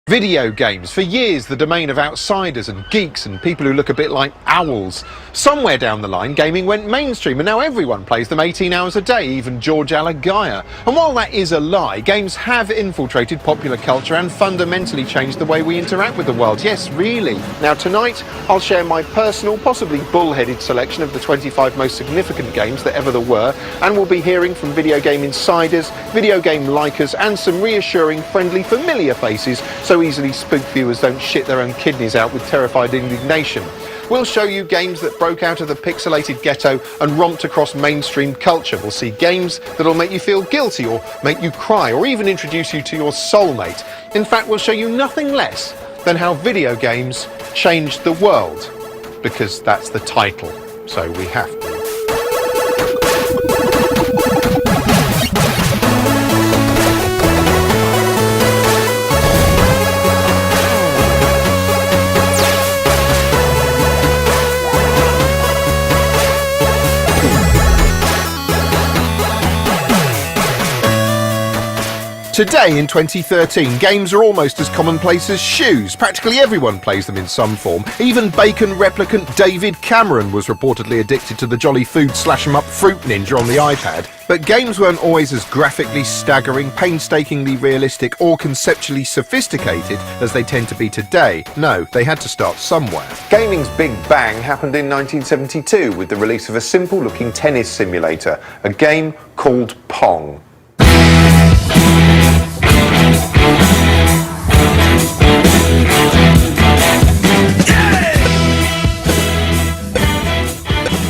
Video games, for years the domain of outsiders and geeks and people who look a bit like owls. Somewhere down the line, gaming went mainstream and now everyone plays them 18 hours a day, even George Alagaya. And while that is a lie, games have infiltrated popular culture and fundamentally changed the way we interact with the world. Yes, really. Now tonight, I'll share my personal, possibly bullheaded selection of the 25 most significant games that ever there were, and we'll be hearing from video game insiders, video game likers, and some reassuring, friendly, familiar faces so easily spooked viewers don't shit their own kidneys out with terrified indignation. We'll show you games that broke out of the pixelated ghetto and romped across mainstream culture. We'll see games that'll make you feel guilty or make you cry or even introduce you to your soulmate. In fact, we'll show you nothing less than how video games changed the world. Because that's the title, so we have to. Today, in 2013, games are almost as commonplace as shoes. Practically everyone plays them in some form. Even Bacon replicant David Cameron was reportedly addicted to the Jolly Food slash-em-up Fruit Ninja on the iPad. But games weren't always as graphically staggering, painstakingly realistic or conceptually sophisticated as they tend to be today. No, they had to start somewhere. Gaming's big bang happened in 1972 with the release of a simple-looking tennis simulator, a game called Pong.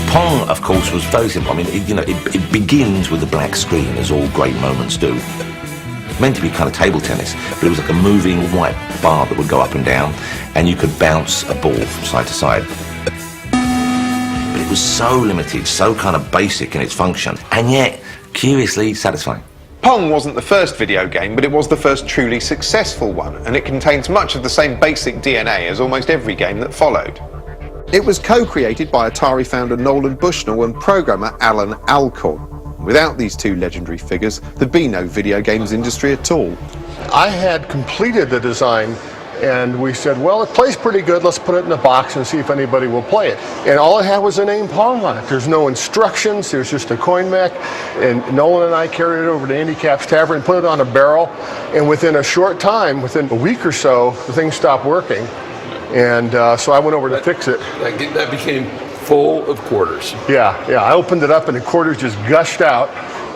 Pong, of course, was very simple. I mean, it begins with a black screen, as all great moments do. Meant to be kind of table tennis, but it was like a moving white bar that would go up and down, and you could bounce a ball from side to side. But it was so limited, so kind of basic in its function, and yet curiously satisfying. Pong wasn't the first video game, but it was the first truly successful one, and it contains much of the same basic DNA as almost every game that followed. It was co-created by Atari founder Nolan Bushnell and programmer Alan Alcorn. Without these two legendary figures, there'd be no video games industry at all. I had completed the design, and we said, well, it plays pretty good, let's put it in a box and see if anybody will play it. And all it had was the name Pong on it. There's no instructions, there's just a coin mech, and Nolan and I carried it over to Andy Capp's Tavern, put it on a barrel, and within a short time, within a week or so, the thing stopped working. And so I went over to fix it. That became full of quarters. Yeah, I opened it up and the quarters just gushed out,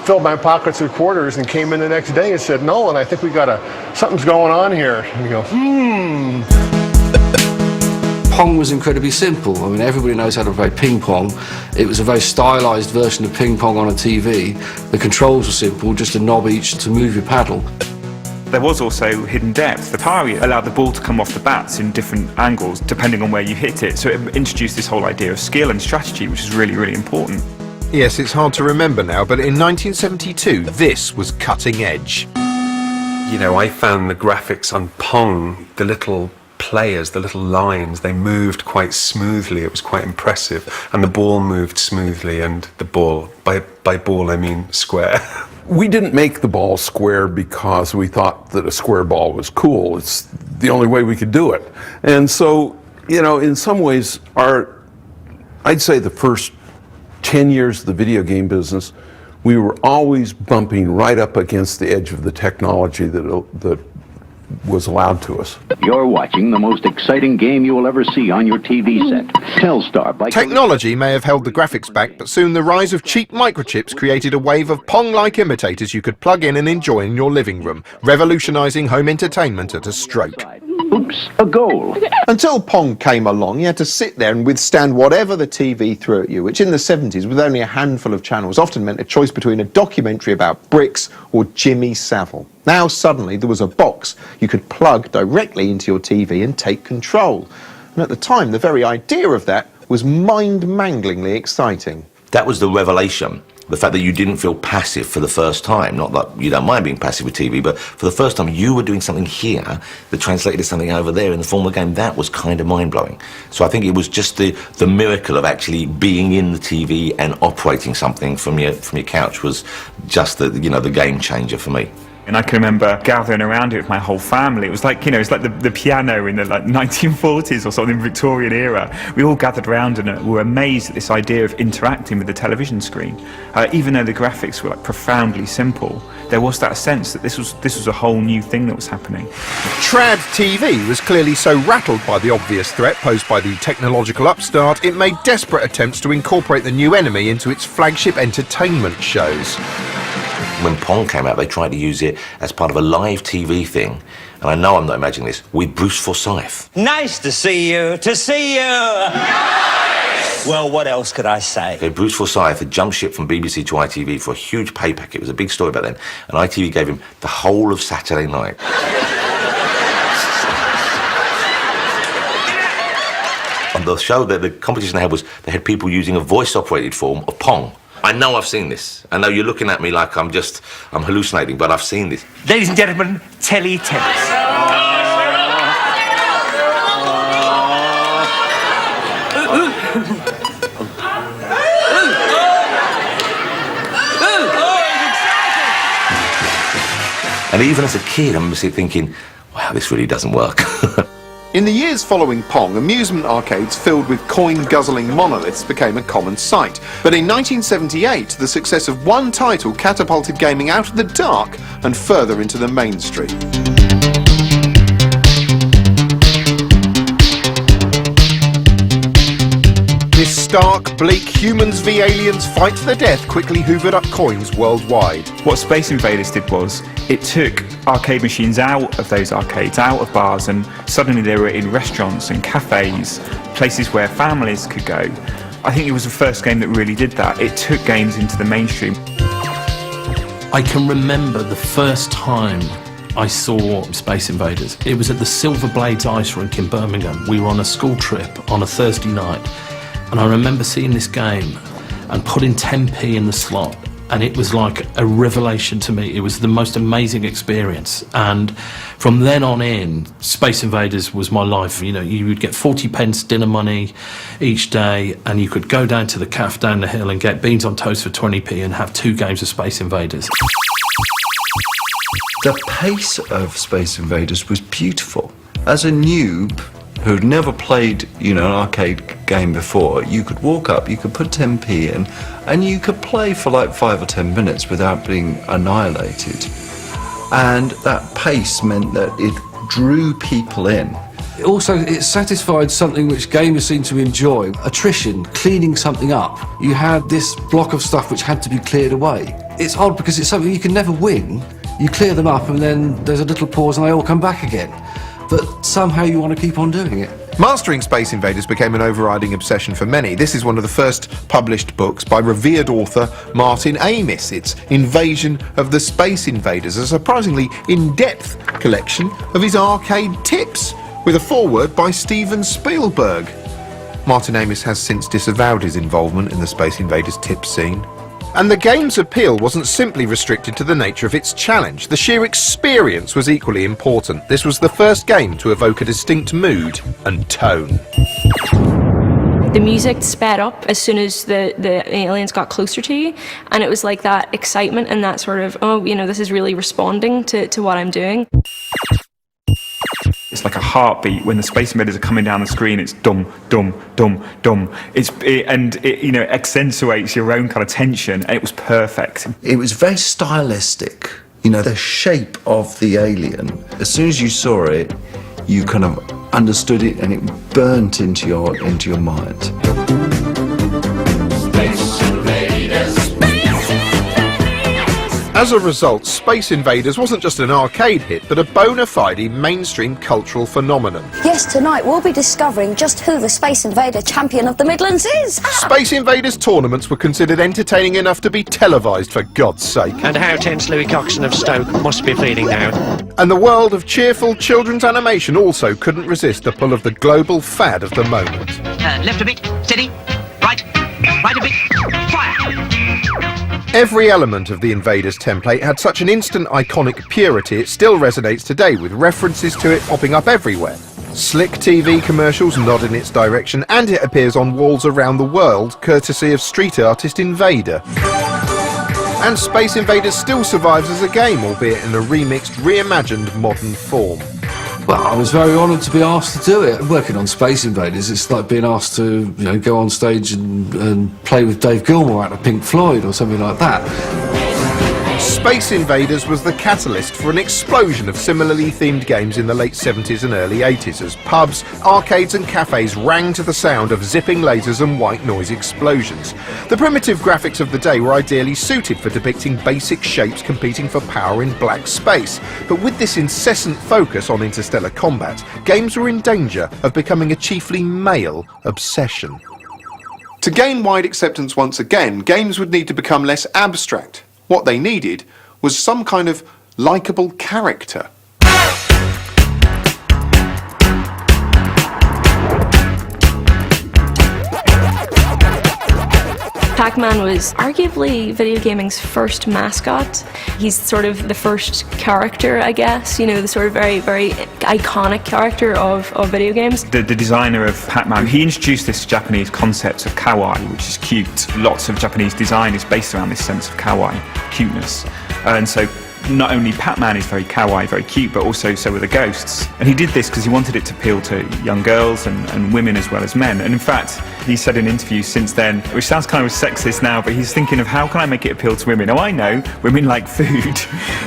filled my pockets with quarters, and came in the next day and said, Nolan, I think we got something's going on here. And we go, Pong was incredibly simple. I mean, everybody knows how to play ping pong. It was a very stylized version of ping pong on a TV. The controls were simple, just a knob each to move your paddle. There was also hidden depth. The Atari allowed the ball to come off the bats in different angles depending on where you hit it. So it introduced this whole idea of skill and strategy, which is really, really important. Yes, it's hard to remember now, but in 1972, this was cutting edge. You know, I found the graphics on Pong, the little players, the little lines, they moved quite smoothly. It was quite impressive. And the ball moved smoothly, and the ball, by ball I mean square. We didn't make the ball square because we thought that a square ball was cool. It's the only way we could do it. And so, you know, in some ways, I'd say the first 10 years of the video game business, we were always bumping right up against the edge of the technology that was allowed to us. You're watching the most exciting game you will ever see on your TV set. Telstar by Technology may have held the graphics back, but soon the rise of cheap microchips created a wave of Pong-like imitators you could plug in and enjoy in your living room, revolutionizing home entertainment at a stroke. Oops, a goal. Until Pong came along, you had to sit there and withstand whatever the TV threw at you, which in the 70s, with only a handful of channels, often meant a choice between a documentary about bricks or Jimmy Savile. Now suddenly there was a box you could plug directly into your TV and take control. And at the time, the very idea of that was mind-manglingly exciting. That was the revelation. The fact that you didn't feel passive for the first time, not that you don't mind being passive with TV, but for the first time you were doing something here that translated to something over there in the form of a game. That was kind of mind-blowing. So I think it was just the miracle of actually being in the TV and operating something from your couch was just the game changer for me. And I can remember gathering around it with my whole family. It was like, you know, it's like the piano in the like 1940s or something, Victorian era. We all gathered around and were amazed at this idea of interacting with the television screen. Even though the graphics were like profoundly simple, there was that sense that this was a whole new thing that was happening. Trad TV was clearly so rattled by the obvious threat posed by the technological upstart, it made desperate attempts to incorporate the new enemy into its flagship entertainment shows. When Pong came out, they tried to use it as part of a live TV thing, and I know I'm not imagining this, with Bruce Forsyth. Nice to see you, Nice! Well, what else could I say? Okay, Bruce Forsyth had jumped ship from BBC to ITV for a huge pay packet. It was a big story back then, and ITV gave him the whole of Saturday night. On the show, the competition they had was they had people using a voice-operated form of Pong. I know I've seen this. I know you're looking at me like I'm hallucinating, but I've seen this. Ladies and gentlemen, Telly Tennis. And even as a kid, I remember thinking, wow, this really doesn't work. In the years following Pong, amusement arcades filled with coin-guzzling monoliths became a common sight. But in 1978, the success of one title catapulted gaming out of the dark and further into the mainstream. This stark, bleak humans v aliens fight to the death quickly hoovered up coins worldwide. What Space Invaders did was, it took arcade machines out of those arcades, out of bars, and suddenly they were in restaurants and cafes, places where families could go. I think it was the first game that really did that. It took games into the mainstream. I can remember the first time I saw Space Invaders. It was at the Silver Blades Ice Rink in Birmingham. We were on a school trip on a Thursday night, and I remember seeing this game and putting 10p in the slot, and it was like a revelation to me. It was the most amazing experience, and from then on in, Space Invaders was my life. You know, you would get 40 pence dinner money each day, and you could go down to the cafe down the hill and get beans on toast for 20p and have 2 games of Space Invaders. The pace of Space Invaders was beautiful. As a noob who'd never played, you know, an arcade game before, you could walk up, you could put 10p in, and you could play for like 5 or 10 minutes without being annihilated. And that pace meant that it drew people in. Also, it satisfied something which gamers seem to enjoy, attrition, cleaning something up. You had this block of stuff which had to be cleared away. It's odd because it's something you can never win. You clear them up and then there's a little pause and they all come back again. But somehow you want to keep on doing it. Mastering Space Invaders became an overriding obsession for many. This is one of the first published books by revered author Martin Amis. It's Invasion of the Space Invaders, a surprisingly in-depth collection of his arcade tips, with a foreword by Steven Spielberg. Martin Amis has since disavowed his involvement in the Space Invaders tips scene. And the game's appeal wasn't simply restricted to the nature of its challenge. The sheer experience was equally important. This was the first game to evoke a distinct mood and tone. The music sped up as soon as the aliens got closer to you, and it was like that excitement and that sort of, oh, you know, this is really responding to what I'm doing. It's like a heartbeat when the Space Invaders are coming down the screen. It's dum, dum, dum, dum. It you know, accentuates your own kind of tension, and it was perfect. It was very stylistic. You know, the shape of the alien. As soon as you saw it, you kind of understood it, and it burnt into your mind. Space Invaders. As a result, Space Invaders wasn't just an arcade hit, but a bona fide mainstream cultural phenomenon. Yes, tonight we'll be discovering just who the Space Invader champion of the Midlands is. Space Invaders tournaments were considered entertaining enough to be televised, for God's sake. And how tense Louis Coxon of Stoke must be feeling now. And the world of cheerful children's animation also couldn't resist the pull of the global fad of the moment. Left a bit, steady, right a bit, fire! Every element of the Invaders template had such an instant iconic purity it still resonates today, with references to it popping up everywhere. Slick TV commercials nod in its direction, and it appears on walls around the world courtesy of street artist Invader. And Space Invaders still survives as a game, albeit in a remixed, reimagined modern form. Well, I was very honoured to be asked to do it. Working on Space Invaders, it's like being asked to, go on stage and play with Dave Gilmour out of Pink Floyd or something like that. Space Invaders was the catalyst for an explosion of similarly themed games in the late 70s and early 80s as pubs, arcades and cafes rang to the sound of zipping lasers and white noise explosions. The primitive graphics of the day were ideally suited for depicting basic shapes competing for power in black space, but with this incessant focus on interstellar combat, games were in danger of becoming a chiefly male obsession. To gain wide acceptance once again, games would need to become less abstract. What they needed was some kind of likeable character. Pac-Man was arguably video gaming's first mascot. He's sort of the first character, I guess, the sort of very, very iconic character of video games. The designer of Pac-Man, he introduced this Japanese concept of kawaii, which is cute. Lots of Japanese design is based around this sense of kawaii, cuteness. And so not only Pac-Man is very kawaii, very cute, but also so are the ghosts. And he did this because he wanted it to appeal to young girls and women as well as men. And in fact, he said in interviews since then, which sounds kind of sexist now, but he's thinking of how can I make it appeal to women? Oh, I know, women like food.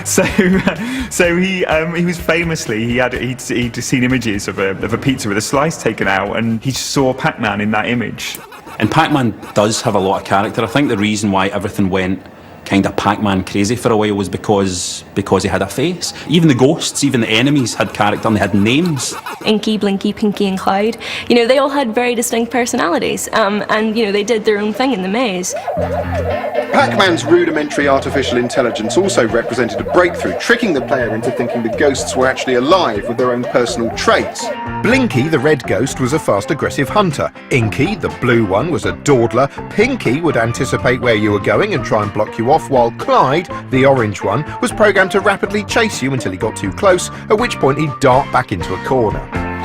So he was famously, he'd seen images of a pizza with a slice taken out, and he saw Pac-Man in that image. And Pac-Man does have a lot of character. I think the reason why everything went kind of Pac-Man crazy for a while was because he had a face. Even the ghosts, even the enemies had character and they had names. Inky, Blinky, Pinky and Clyde, they all had very distinct personalities, and they did their own thing in the maze. Pac-Man's rudimentary artificial intelligence also represented a breakthrough, tricking the player into thinking the ghosts were actually alive with their own personal traits. Blinky, the red ghost, was a fast, aggressive hunter. Inky, the blue one, was a dawdler. Pinky would anticipate where you were going and try and block you off, while Clyde, the orange one, was programmed to rapidly chase you until he got too close, at which point he'd dart back into a corner.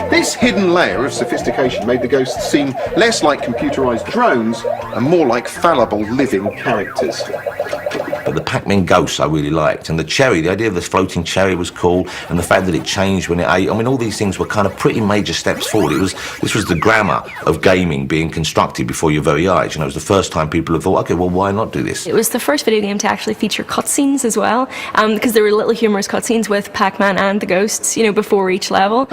This hidden layer of sophistication made the ghosts seem less like computerized drones and more like fallible living characters. But the Pac-Man ghosts I really liked, and the cherry, the idea of this floating cherry was cool, and the fact that it changed when it ate. I mean, all these things were kind of pretty major steps forward. This was the grammar of gaming being constructed before your very eyes. It was the first time people have thought, okay, well, why not do this? It was the first video game to actually feature cutscenes as well, because there were little humorous cutscenes with Pac-Man and the ghosts, before each level.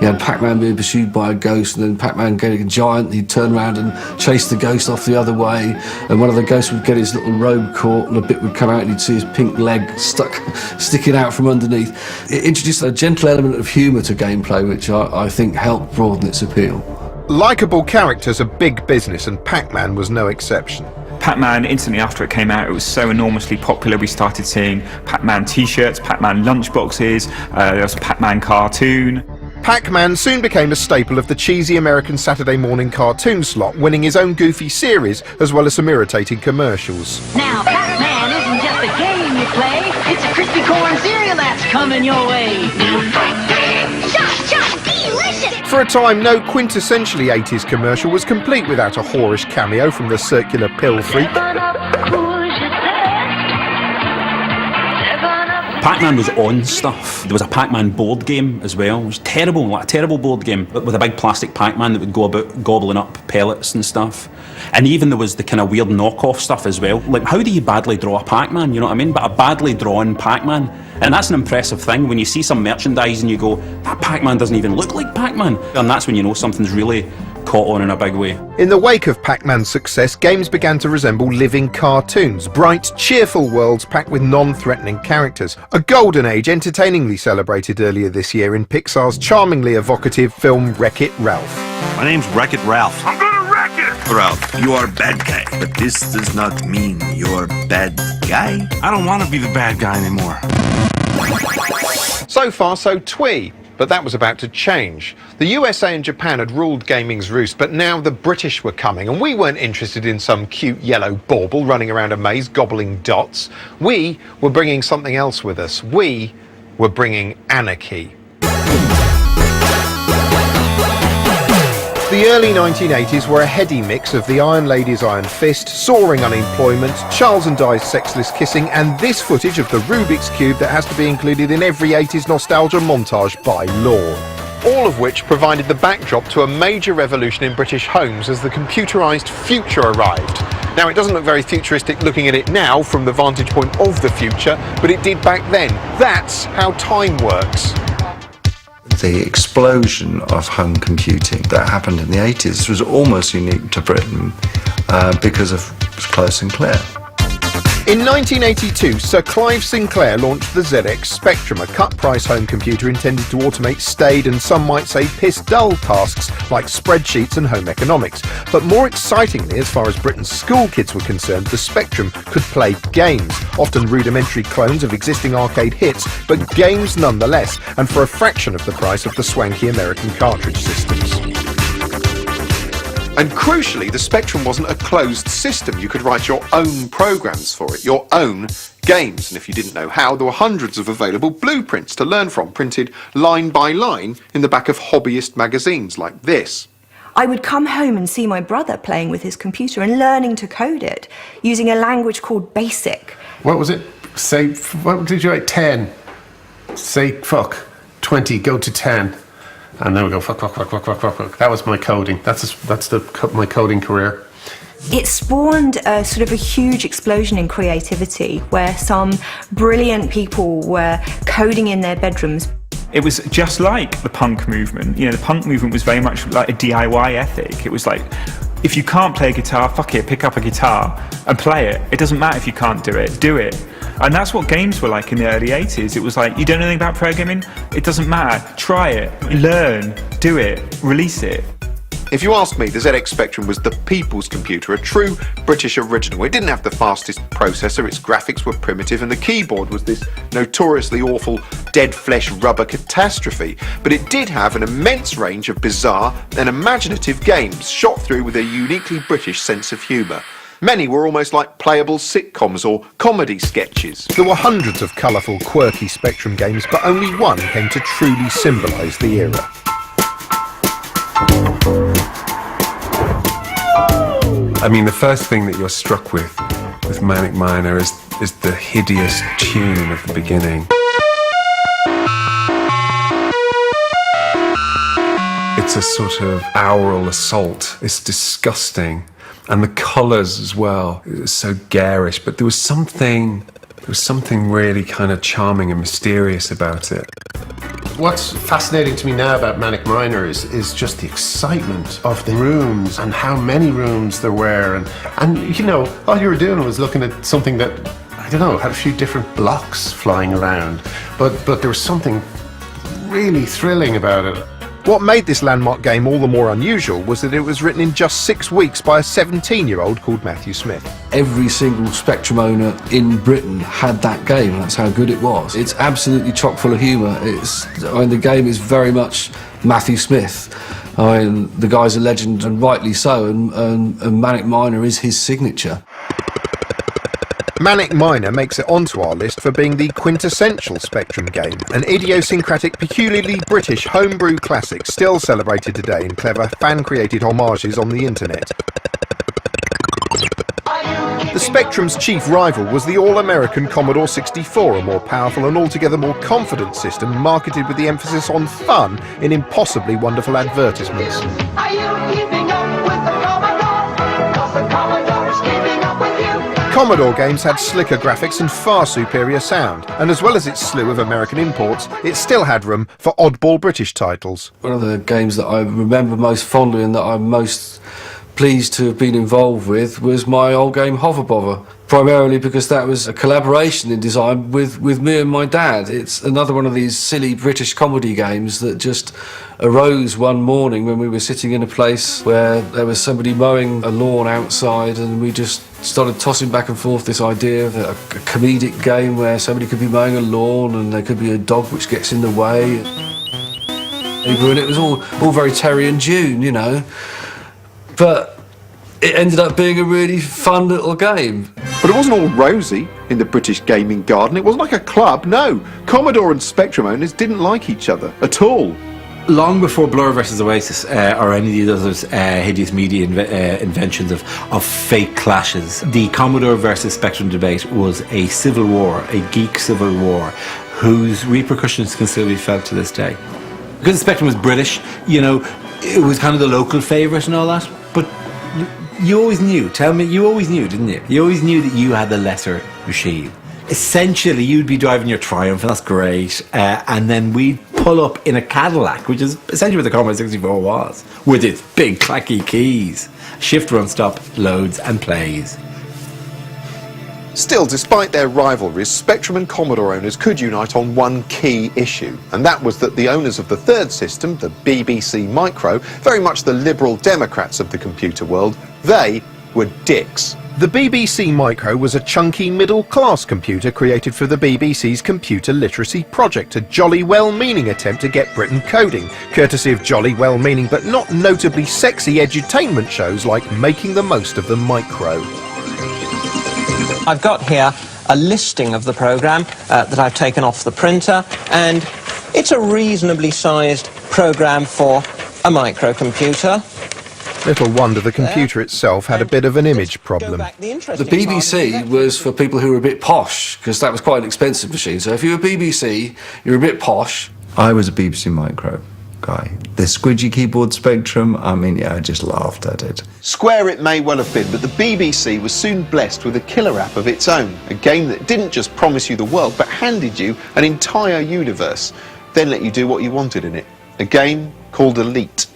You had Pac-Man being pursued by a ghost, and then Pac-Man getting a giant, he'd turn around and chase the ghost off the other way, and one of the ghosts would get his little robe caught and a bit would come out and you'd see his pink leg sticking out from underneath. It introduced a gentle element of humour to gameplay, which I think helped broaden its appeal. Likeable characters are big business, and Pac-Man was no exception. Pac-Man, instantly after it came out, it was so enormously popular, we started seeing Pac-Man t-shirts, Pac-Man lunchboxes, there was a Pac-Man cartoon. Pac-Man soon became a staple of the cheesy American Saturday morning cartoon slot, winning his own goofy series as well as some irritating commercials. Now, Pac-Man isn't just a game you play, it's a crispy corn cereal that's coming your way. Shot, delicious! For a time, no quintessentially 80s commercial was complete without a whorish cameo from the circular pill freak. Pac-Man was on stuff. There was a Pac-Man board game as well. It was terrible, like a terrible board game, but with a big plastic Pac-Man that would go about gobbling up pellets and stuff. And even there was the kind of weird knockoff stuff as well. Like, how do you badly draw a Pac-Man, you know what I mean? But a badly drawn Pac-Man. And that's an impressive thing when you see some merchandise and you go, that Pac-Man doesn't even look like Pac-Man. And that's when you know something's really caught on in a big way. In the wake of Pac-Man's success, games began to resemble living cartoons, bright, cheerful worlds packed with non-threatening characters. A golden age entertainingly celebrated earlier this year in Pixar's charmingly evocative film Wreck-It Ralph. My name's Wreck-It Ralph. I'm gonna wreck it! Ralph, you are a bad guy, but this does not mean you're a bad guy. I don't want to be the bad guy anymore. So far, so twee. But that was about to change. The USA and Japan had ruled gaming's roost, but now the British were coming, and we weren't interested in some cute yellow bauble running around a maze gobbling dots. We were bringing something else with us. We were bringing anarchy. The early 1980s were a heady mix of the Iron Lady's iron fist, soaring unemployment, Charles and Di's sexless kissing, and this footage of the Rubik's Cube that has to be included in every 80s nostalgia montage by law. All of which provided the backdrop to a major revolution in British homes as the computerised future arrived. Now, it doesn't look very futuristic looking at it now from the vantage point of the future, but it did back then. That's how time works. The explosion of home computing that happened in the 80s was almost unique to Britain because of Close and Clear. In 1982, Sir Clive Sinclair launched the ZX Spectrum, a cut-price home computer intended to automate staid and some might say piss-dull tasks like spreadsheets and home economics. But more excitingly, as far as Britain's school kids were concerned, the Spectrum could play games, often rudimentary clones of existing arcade hits, but games nonetheless, and for a fraction of the price of the swanky American cartridge systems. And crucially, the Spectrum wasn't a closed system. You could write your own programs for it, your own games. And if you didn't know how, there were hundreds of available blueprints to learn from, printed line by line in the back of hobbyist magazines like this. I would come home and see my brother playing with his computer and learning to code it, using a language called BASIC. What was it? Say, what did you write? 10. Say, fuck. 20, go to 10. And then we go, fuck. That was my coding. That's my coding career. It spawned a sort of a huge explosion in creativity where some brilliant people were coding in their bedrooms. It was just like the punk movement. You know, the punk movement was very much like a DIY ethic. It was like, if you can't play a guitar, fuck it, pick up a guitar and play it. It doesn't matter if you can't do it, do it. And that's what games were like in the early 80s. It was like, you don't know anything about programming? It doesn't matter. Try it, learn, do it, release it. If you ask me, the ZX Spectrum was the people's computer, a true British original. It didn't have the fastest processor, its graphics were primitive, and the keyboard was this notoriously awful dead flesh rubber catastrophe. But it did have an immense range of bizarre and imaginative games, shot through with a uniquely British sense of humour. Many were almost like playable sitcoms or comedy sketches. There were hundreds of colourful, quirky Spectrum games, but only one came to truly symbolise the era. I mean, the first thing that you're struck with Manic Miner is the hideous tune of the beginning. It's a sort of aural assault. It's disgusting. And the colours as well, it was so garish, but there was something really kind of charming and mysterious about it. What's fascinating to me now about Manic Miner is just the excitement of the rooms and how many rooms there were. And you know, all you were doing was looking at something that, I don't know, had a few different blocks flying around. But there was something really thrilling about it. What made this landmark game all the more unusual was that it was written in just 6 weeks by a 17-year-old called Matthew Smith. Every single Spectrum owner in Britain had that game, and that's how good it was. It's absolutely chock full of humour. The game is very much Matthew Smith. The guy's a legend, and rightly so, and Manic Miner is his signature. Manic Miner makes it onto our list for being the quintessential Spectrum game, an idiosyncratic, peculiarly British homebrew classic still celebrated today in clever, fan-created homages on the internet. The Spectrum's chief rival was the all-American Commodore 64, a more powerful and altogether more confident system marketed with the emphasis on fun in impossibly wonderful advertisements. Are you keeping up with the Commodore? 'Cause the Commodore is keeping up with you. Commodore games had slicker graphics and far superior sound, and as well as its slew of American imports, it still had room for oddball British titles. One of the games that I remember most fondly and that I'm most pleased to have been involved with was my old game Hover Bother, primarily because that was a collaboration in design with me and my dad. It's another one of these silly British comedy games that just arose one morning when we were sitting in a place where there was somebody mowing a lawn outside, and we just started tossing back and forth this idea of a comedic game where somebody could be mowing a lawn and there could be a dog which gets in the way. And it was all very Terry and June, you know. But it ended up being a really fun little game. But it wasn't all rosy in the British gaming garden. It wasn't like a club, no. Commodore and Spectrum owners didn't like each other at all. Long before Blur versus Oasis or any of the other hideous media inventions of fake clashes, the Commodore versus Spectrum debate was a civil war, a geek civil war, whose repercussions can still be felt to this day. Because the Spectrum was British, you know, it was kind of the local favourite and all that, but you always knew, you always knew, didn't you? You always knew that you had the lesser machine. Essentially, you'd be driving your Triumph, and that's great, and then we'd pull up in a Cadillac, which is essentially what the Commodore 64 was, with its big clacky keys. Shift, run, stop, loads and plays. Still, despite their rivalries, Spectrum and Commodore owners could unite on one key issue, and that was that the owners of the third system, the BBC Micro, very much the liberal Democrats of the computer world, they were dicks. The BBC Micro was a chunky middle-class computer created for the BBC's Computer Literacy Project, a jolly well-meaning attempt to get Britain coding, courtesy of jolly well-meaning but not notably sexy edutainment shows like Making the Most of the Micro. I've got here a listing of the programme that I've taken off the printer, and it's a reasonably sized programme for a microcomputer. Little wonder the computer itself had a bit of an image problem. The BBC was for people who were a bit posh, because that was quite an expensive machine. So if you were BBC, you were a bit posh. I was a BBC Micro guy. The squidgy keyboard Spectrum, I mean, yeah, I just laughed at it. Square it may well have been, but the BBC was soon blessed with a killer app of its own, a game that didn't just promise you the world, but handed you an entire universe, then let you do what you wanted in it. A game called Elite.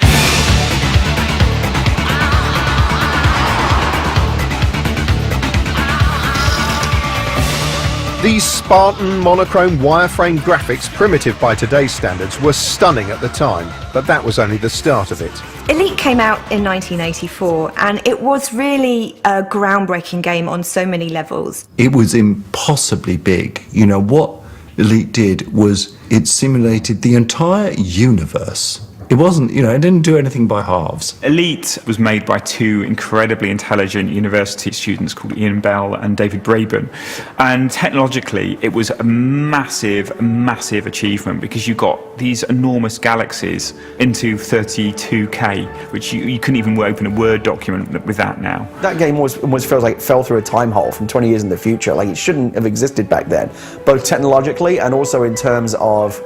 These Spartan monochrome wireframe graphics, primitive by today's standards, were stunning at the time, but that was only the start of it. Elite came out in 1984, and it was really a groundbreaking game on so many levels. It was impossibly big. You know, what Elite did was it simulated the entire universe. It wasn't, you know, it didn't do anything by halves. Elite was made by two incredibly intelligent university students called Ian Bell and David Braben. And technologically, it was a massive, massive achievement because you got these enormous galaxies into 32K, which you couldn't even open a Word document with that now. That game almost feels like it fell through a time hole from 20 years in the future. Like, it shouldn't have existed back then, both technologically and also in terms of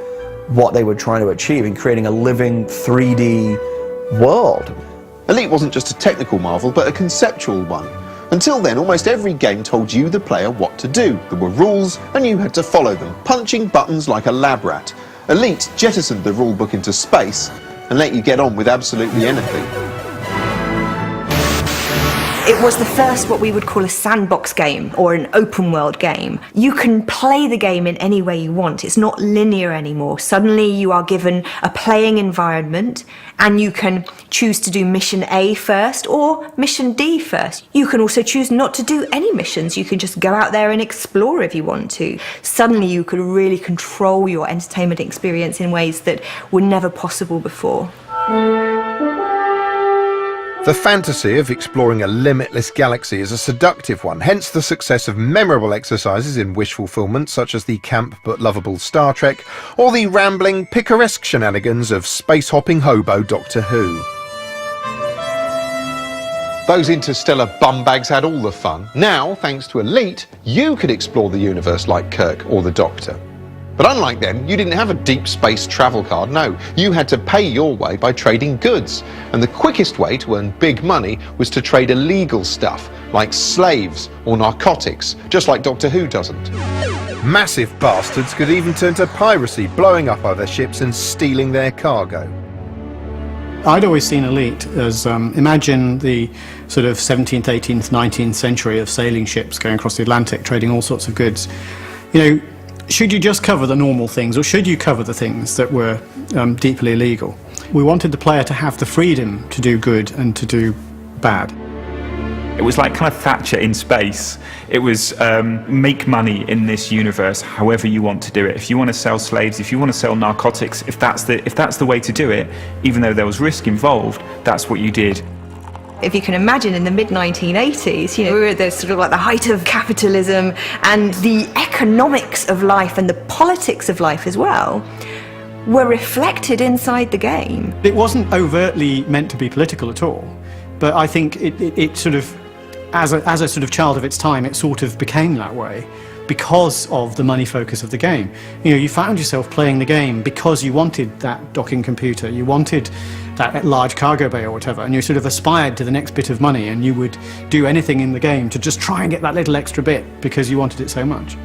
what they were trying to achieve in creating a living 3D world. Elite wasn't just a technical marvel, but a conceptual one. Until then, almost every game told you, the player, what to do. There were rules, and you had to follow them, punching buttons like a lab rat. Elite jettisoned the rulebook into space and let you get on with absolutely anything. It was the first what we would call a sandbox game or an open world game. You can play the game in any way you want. It's not linear anymore. Suddenly you are given a playing environment and you can choose to do mission A first or mission D first. You can also choose not to do any missions. You can just go out there and explore if you want to. Suddenly you could really control your entertainment experience in ways that were never possible before. The fantasy of exploring a limitless galaxy is a seductive one, hence the success of memorable exercises in wish fulfillment such as the camp but lovable Star Trek, or the rambling, picaresque shenanigans of space-hopping hobo Doctor Who. Those interstellar bumbags had all the fun. Now, thanks to Elite, you could explore the universe like Kirk or the Doctor. But unlike them, you didn't have a deep space travel card, no. You had to pay your way by trading goods. And the quickest way to earn big money was to trade illegal stuff, like slaves or narcotics, just like Doctor Who doesn't. Massive bastards could even turn to piracy, blowing up other ships and stealing their cargo. I'd always seen Elite as, imagine the sort of 17th, 18th, 19th century of sailing ships going across the Atlantic, trading all sorts of goods. You know, should you just cover the normal things, or should you cover the things that were deeply illegal? We wanted the player to have the freedom to do good and to do bad. It was like kind of Thatcher in space. It was make money in this universe however you want to do it. If you want to sell slaves, if you want to sell narcotics, if that's the way to do it, even though there was risk involved, that's what you did. If you can imagine, in the mid-1980s, you know, we were at the sort of like the height of capitalism, and the economics of life and the politics of life as well were reflected inside the game. It wasn't overtly meant to be political at all, but I think it sort of, as a sort of child of its time, it sort of became that way because of the money focus of the game. You know, you found yourself playing the game because you wanted that docking computer, you wanted that large cargo bay or whatever, and you sort of aspired to the next bit of money, and you would do anything in the game to just try and get that little extra bit because you wanted it so much.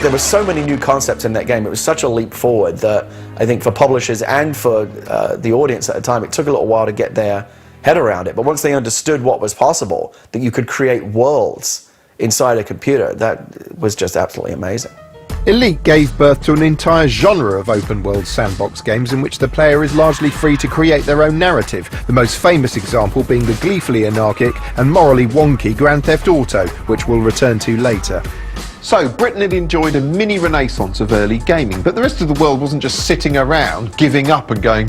There were so many new concepts in that game. It was such a leap forward that I think for publishers and for the audience at the time, it took a little while to get their head around it. But once they understood what was possible, that you could create worlds inside a computer, that was just absolutely amazing. Elite gave birth to an entire genre of open-world sandbox games in which the player is largely free to create their own narrative, the most famous example being the gleefully anarchic and morally wonky Grand Theft Auto, which we'll return to later. So, Britain had enjoyed a mini renaissance of early gaming, but the rest of the world wasn't just sitting around, giving up and going...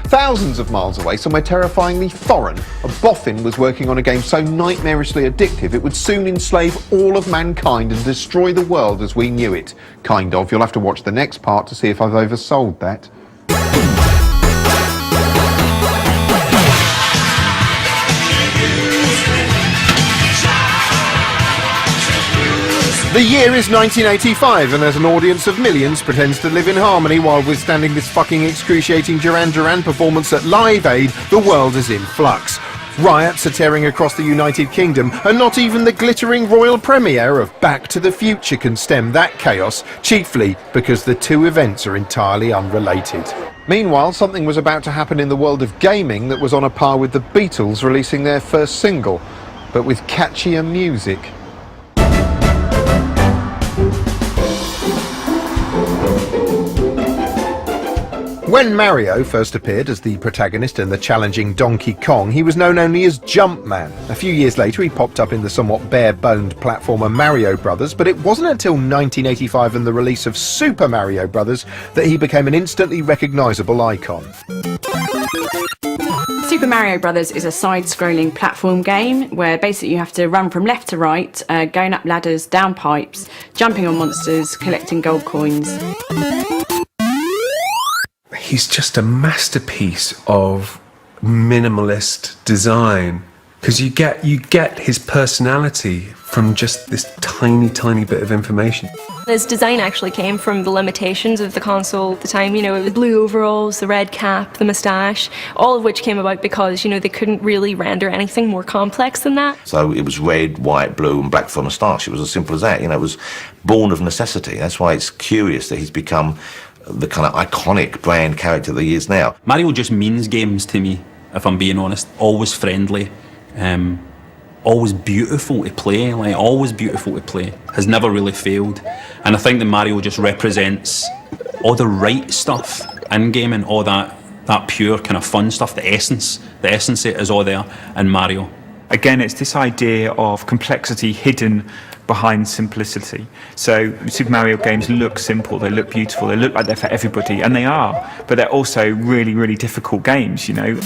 Thousands of miles away, somewhere terrifyingly foreign, a boffin was working on a game so nightmarishly addictive it would soon enslave all of mankind and destroy the world as we knew it. Kind of. You'll have to watch the next part to see if I've oversold that. The year is 1985, and as an audience of millions pretends to live in harmony while withstanding this fucking excruciating Duran Duran performance at Live Aid, the world is in flux. Riots are tearing across the United Kingdom, and not even the glittering royal premiere of Back to the Future can stem that chaos, chiefly because the two events are entirely unrelated. Meanwhile, something was about to happen in the world of gaming that was on a par with the Beatles releasing their first single, but with catchier music. When Mario first appeared as the protagonist in the challenging Donkey Kong, he was known only as Jumpman. A few years later he popped up in the somewhat bare-boned platformer Mario Brothers, but it wasn't until 1985 and the release of Super Mario Brothers that he became an instantly recognisable icon. Super Mario Brothers is a side-scrolling platform game where basically you have to run from left to right, going up ladders, down pipes, jumping on monsters, collecting gold coins. He's just a masterpiece of minimalist design, because you get his personality from just this tiny bit of information. His design actually came from the limitations of the console at the time. You know, the blue overalls, the red cap, the moustache, all of which came about because, you know, they couldn't really render anything more complex than that. So it was red, white, blue and black for a moustache. It was as simple as that. You know, it was born of necessity. That's why it's curious that he's become the kind of iconic brand character that he is now. Mario just means games to me, if I'm being honest. Always friendly, always beautiful to play, like always beautiful to play. Has never really failed. And I think that Mario just represents all the right stuff in gaming, all that pure kind of fun stuff, the essence is all there in Mario. Again, it's this idea of complexity hidden behind simplicity. So Super Mario games look simple, they look beautiful, they look like they're for everybody, and they are, but they're also really, really difficult games, you know.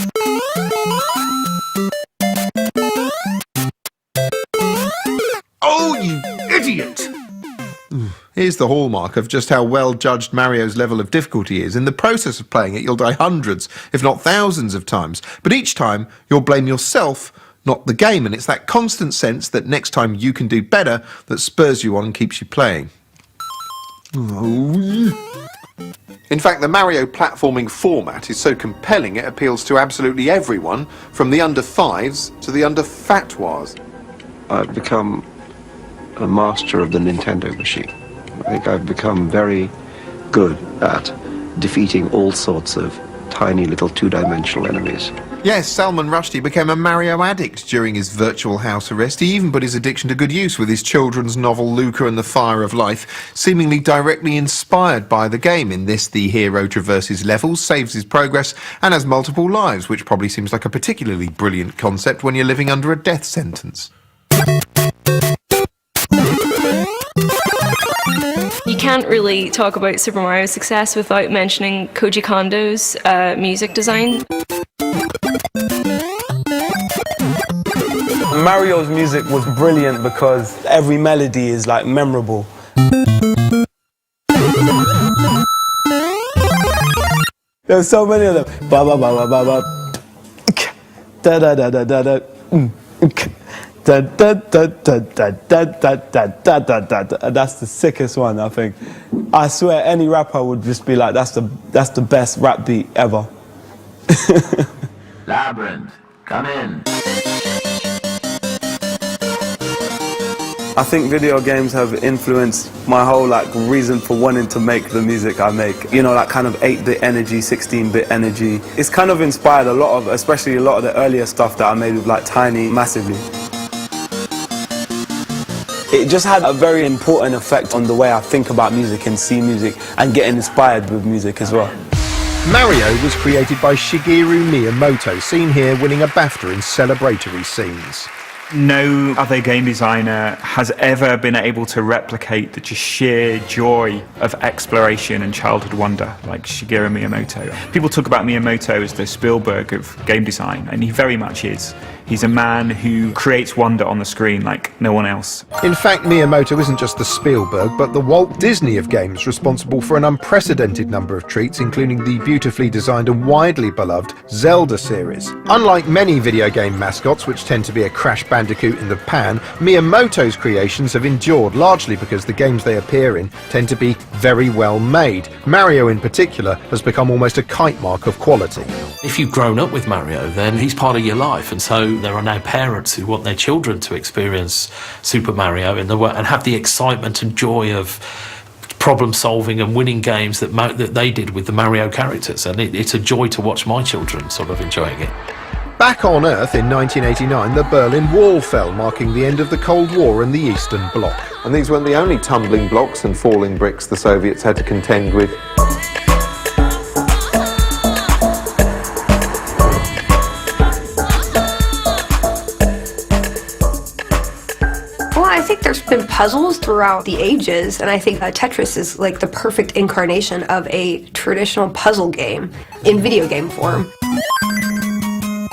Oh, you idiot! Here's the hallmark of just how well judged Mario's level of difficulty is. In the process of playing it, you'll die hundreds, if not thousands of times, but each time you'll blame yourself, not the game, and it's that constant sense that next time you can do better that spurs you on and keeps you playing. In fact, the Mario platforming format is so compelling it appeals to absolutely everyone, from the under-5s to the under-fatwas. I've become a master of the Nintendo machine. I think I've become very good at defeating all sorts of tiny little two-dimensional enemies. Yes, Salman Rushdie became a Mario addict during his virtual house arrest. He even put his addiction to good use with his children's novel Luca and the Fire of Life, seemingly directly inspired by the game. In this, the hero traverses levels, saves his progress, and has multiple lives, which probably seems like a particularly brilliant concept when you're living under a death sentence. You can't really talk about Super Mario's success without mentioning Koji Kondo's music design. Mario's music was brilliant because every melody is like memorable. There's so many of them. Ba ba ba ba ba ba. Da da da da da da. Da da da da da da da da da da da. That's the sickest one, I think. I swear, any rapper would just be like, "That's the best rap beat ever." Labyrinth, come in. I think video games have influenced my whole reason for wanting to make the music I make. You know, that kind of 8-bit energy, 16-bit energy. It's kind of inspired especially a lot of the earlier stuff that I made with Tiny massively. It just had a very important effect on the way I think about music and see music and get inspired with music as well. Mario was created by Shigeru Miyamoto, seen here winning a BAFTA in celebratory scenes. No other game designer has ever been able to replicate the just sheer joy of exploration and childhood wonder like Shigeru Miyamoto. People talk about Miyamoto as the Spielberg of game design, and he very much is. He's a man who creates wonder on the screen like no one else. In fact, Miyamoto isn't just the Spielberg, but the Walt Disney of games, responsible for an unprecedented number of treats, including the beautifully designed and widely beloved Zelda series. Unlike many video game mascots, which tend to be a Crash Bandicoot in the pan, Miyamoto's creations have endured largely because the games they appear in tend to be very well made. Mario in particular has become almost a kite mark of quality. If you've grown up with Mario, then he's part of your life, and so there are now parents who want their children to experience Super Mario in the and have the excitement and joy of problem solving and winning games that they did with the Mario characters, and it's a joy to watch my children sort of enjoying it. Back on Earth in 1989, the Berlin Wall fell, marking the end of the Cold War and the Eastern Bloc. And these weren't the only tumbling blocks and falling bricks the Soviets had to contend with. I think there's been puzzles throughout the ages, and I think Tetris is like the perfect incarnation of a traditional puzzle game in video game form.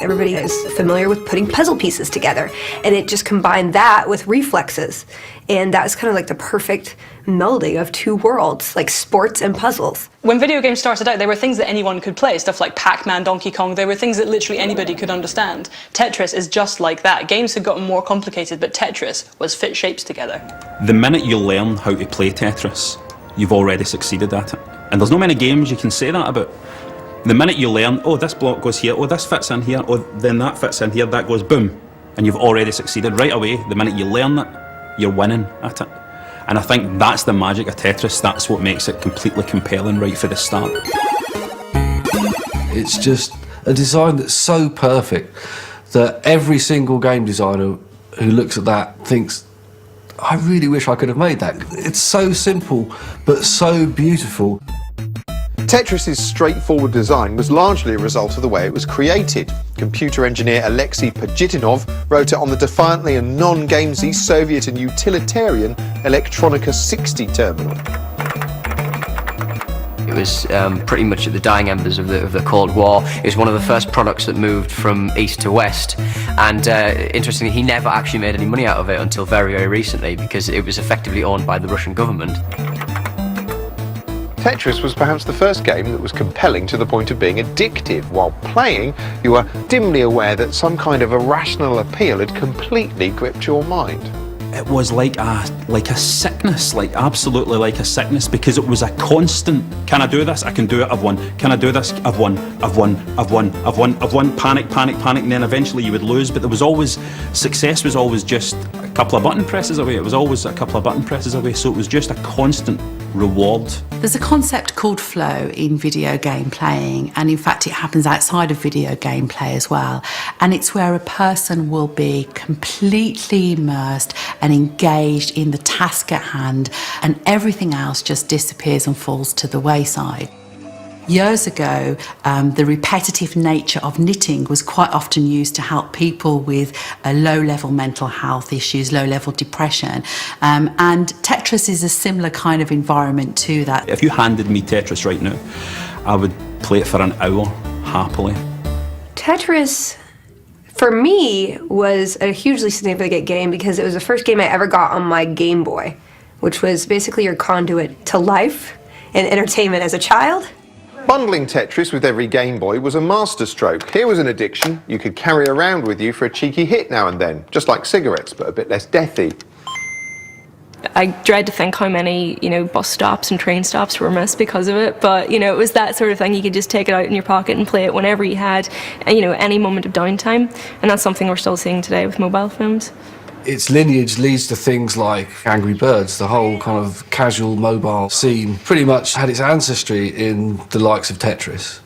Everybody is familiar with putting puzzle pieces together, and it just combined that with reflexes, and that was kind of like the perfect melding of two worlds, like sports and puzzles. When video games started out, they were things that anyone could play, stuff like Pac-Man, Donkey Kong. They were things that literally anybody could understand. Tetris is just like that. Games had gotten more complicated, but Tetris was fit shapes together. The minute you learn how to play Tetris, you've already succeeded at it. And there's not many games you can say that about. The minute you learn, oh, this block goes here, oh, this fits in here, oh, then that fits in here, that goes boom, and you've already succeeded right away. The minute you learn it, you're winning at it. And I think that's the magic of Tetris. That's what makes it completely compelling right for the start. It's just a design that's so perfect that every single game designer who looks at that thinks, I really wish I could have made that. It's so simple, but so beautiful. Tetris's straightforward design was largely a result of the way it was created. Computer engineer Alexei Pajitnov wrote it on the defiantly and non-gamesy Soviet and utilitarian Electronica 60 terminal. It was pretty much at the dying embers of the Cold War. It was one of the first products that moved from east to west, and interestingly, he never actually made any money out of it until very, very recently, because it was effectively owned by the Russian government. Tetris was perhaps the first game that was compelling to the point of being addictive. While playing, you were dimly aware that some kind of irrational appeal had completely gripped your mind. It was like a sickness, like absolutely like a sickness, because it was a constant, can I do this? I can do it, I've won. Can I do this? I've won, I've won, I've won, I've won, I've won. Panic, panic, panic, and then eventually you would lose, but there was always, success was always just a couple of button presses away. It was always a couple of button presses away, so it was just a constant reward. There's a concept called flow in video game playing, and in fact it happens outside of video game play as well, and it's where a person will be completely immersed and engaged in the task at hand, and everything else just disappears and falls to the wayside. Years ago, the repetitive nature of knitting was quite often used to help people with low-level mental health issues, low-level depression, and Tetris is a similar kind of environment to that. If you handed me Tetris right now, I would play it for an hour, happily. Tetris, for me, was a hugely significant game because it was the first game I ever got on my Game Boy, which was basically your conduit to life and entertainment as a child. Bundling Tetris with every Game Boy was a masterstroke. Here was an addiction you could carry around with you for a cheeky hit now and then, just like cigarettes, but a bit less deathy. I dread to think how many, bus stops and train stops were missed because of it. But, it was that sort of thing. You could just take it out in your pocket and play it whenever you had, any moment of downtime. And that's something we're still seeing today with mobile phones. Its lineage leads to things like Angry Birds. The whole kind of casual mobile scene pretty much had its ancestry in the likes of Tetris.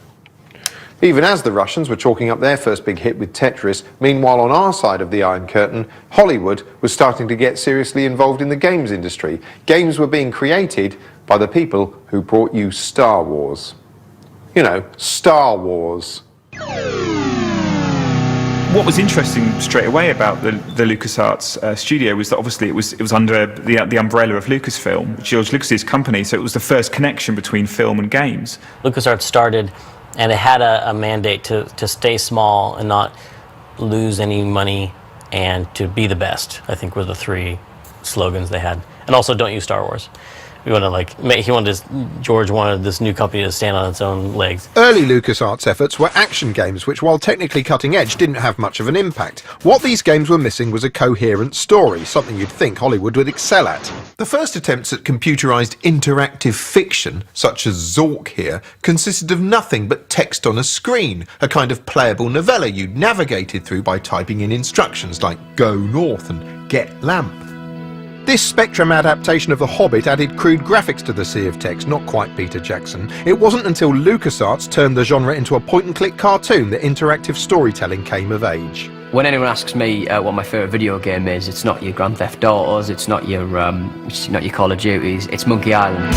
Even as the Russians were chalking up their first big hit with Tetris, meanwhile on our side of the Iron Curtain, Hollywood was starting to get seriously involved in the games industry. Games were being created by the people who brought you Star Wars. Star Wars. What was interesting straight away about the LucasArts studio was that obviously it was under the umbrella of Lucasfilm, George Lucas's company, so it was the first connection between film and games. LucasArts started, and it had a mandate to stay small and not lose any money and to be the best, I think were the three slogans they had. And also, don't use Star Wars. George wanted this new company to stand on its own legs. Early LucasArts efforts were action games, which, while technically cutting edge, didn't have much of an impact. What these games were missing was a coherent story, something you'd think Hollywood would excel at. The first attempts at computerized interactive fiction, such as Zork here, consisted of nothing but text on a screen, a kind of playable novella you'd navigated through by typing in instructions like go north and get lamp. This Spectrum adaptation of The Hobbit added crude graphics to the sea of text, not quite Peter Jackson. It wasn't until LucasArts turned the genre into a point-and-click cartoon that interactive storytelling came of age. When anyone asks me what my favourite video game is, it's not your Grand Theft Autos, it's not your Call of Duties, it's Monkey Island.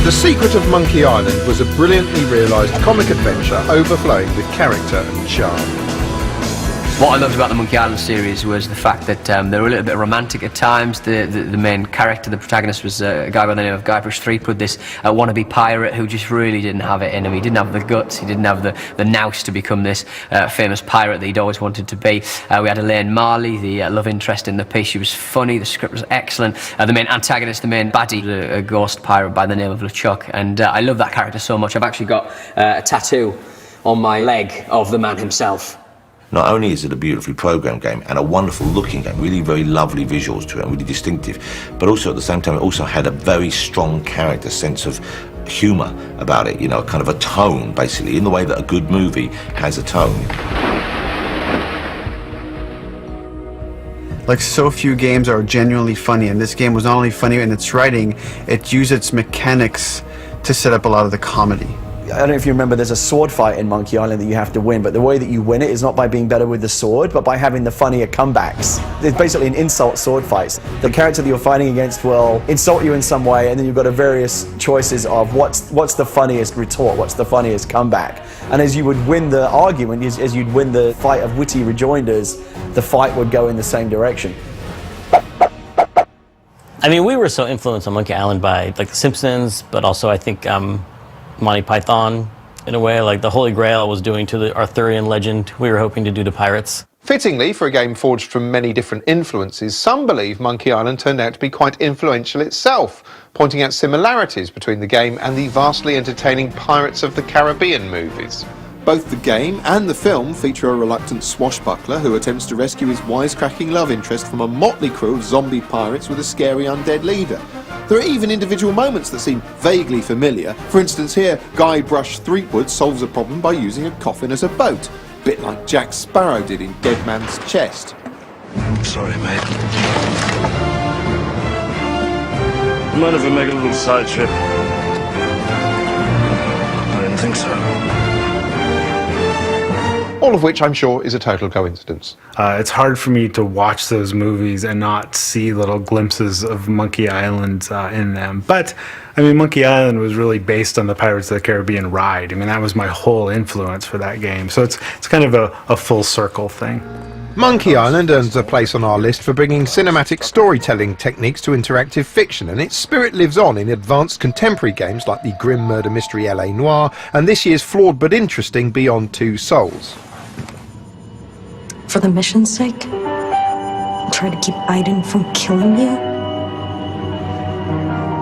The Secret of Monkey Island was a brilliantly realised comic adventure overflowing with character and charm. What I loved about the Monkey Island series was the fact that they were a little bit romantic at times. The main character, the protagonist, was a guy by the name of Guybrush Threepwood, this wannabe pirate who just really didn't have it in him. He didn't have the guts, he didn't have the nous to become this famous pirate that he'd always wanted to be. We had Elaine Marley, the love interest in the piece. She was funny, the script was excellent. The main antagonist, the main baddie, a ghost pirate by the name of LeChuck. And I love that character so much. I've actually got a tattoo on my leg of the man himself. Not only is it a beautifully programmed game and a wonderful looking game, really very lovely visuals to it and really distinctive, but also at the same time it also had a very strong character, sense of humour about it, kind of a tone basically, in the way that a good movie has a tone. Like so few games are genuinely funny, and this game was not only funny in its writing, it used its mechanics to set up a lot of the comedy. I don't know if you remember, there's a sword fight in Monkey Island that you have to win, but the way that you win it is not by being better with the sword, but by having the funnier comebacks. It's basically an insult sword fight. The character that you're fighting against will insult you in some way, and then you've got a various choices of what's the funniest retort, what's the funniest comeback. And as you would win the argument, as you'd win the fight of witty rejoinders, the fight would go in the same direction. I mean, we were so influenced on Monkey Island by The Simpsons, but also I think Monty Python, in a way, like the Holy Grail was doing to the Arthurian legend, we were hoping to do to pirates. Fittingly, for a game forged from many different influences, some believe Monkey Island turned out to be quite influential itself, pointing out similarities between the game and the vastly entertaining Pirates of the Caribbean movies. Both the game and the film feature a reluctant swashbuckler who attempts to rescue his wisecracking love interest from a motley crew of zombie pirates with a scary undead leader. There are even individual moments that seem vaguely familiar. For instance here, Guybrush Threepwood solves a problem by using a coffin as a boat, a bit like Jack Sparrow did in Dead Man's Chest. I'm sorry, mate. Mind if we make a little side trip? I didn't think so. All of which I'm sure is a total coincidence. It's hard for me to watch those movies and not see little glimpses of Monkey Island in them. But, I mean, Monkey Island was really based on the Pirates of the Caribbean ride. I mean, that was my whole influence for that game. So it's kind of a full circle thing. Monkey Island earns a place on our list for bringing cinematic storytelling techniques to interactive fiction, and its spirit lives on in advanced contemporary games like the grim murder mystery L.A. Noire and this year's flawed but interesting Beyond Two Souls. For the mission's sake, try to keep Aiden from killing you.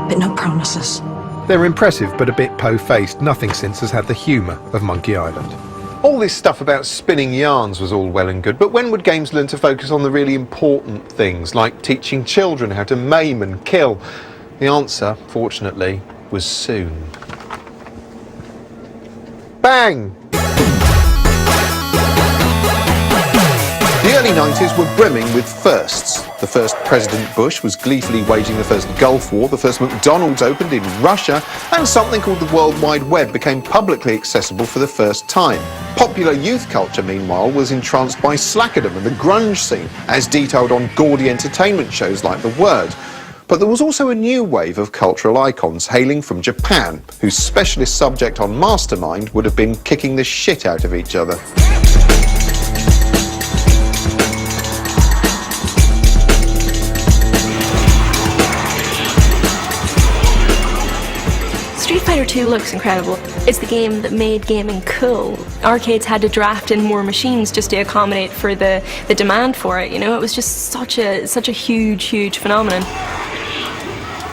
But no promises. They're impressive but a bit po-faced. Nothing since has had the humour of Monkey Island. All this stuff about spinning yarns was all well and good, but when would games learn to focus on the really important things, like teaching children how to maim and kill? The answer, fortunately, was soon. Bang! The early 90s were brimming with firsts. The first President Bush was gleefully waging the first Gulf War, the first McDonald's opened in Russia, and something called the World Wide Web became publicly accessible for the first time. Popular youth culture, meanwhile, was entranced by slackerdom and the grunge scene, as detailed on gaudy entertainment shows like The Word. But there was also a new wave of cultural icons hailing from Japan, whose specialist subject on Mastermind would have been kicking the shit out of each other. Street Fighter 2 looks incredible. It's the game that made gaming cool. Arcades had to draft in more machines just to accommodate for the demand for it, you know? It was just such a huge phenomenon.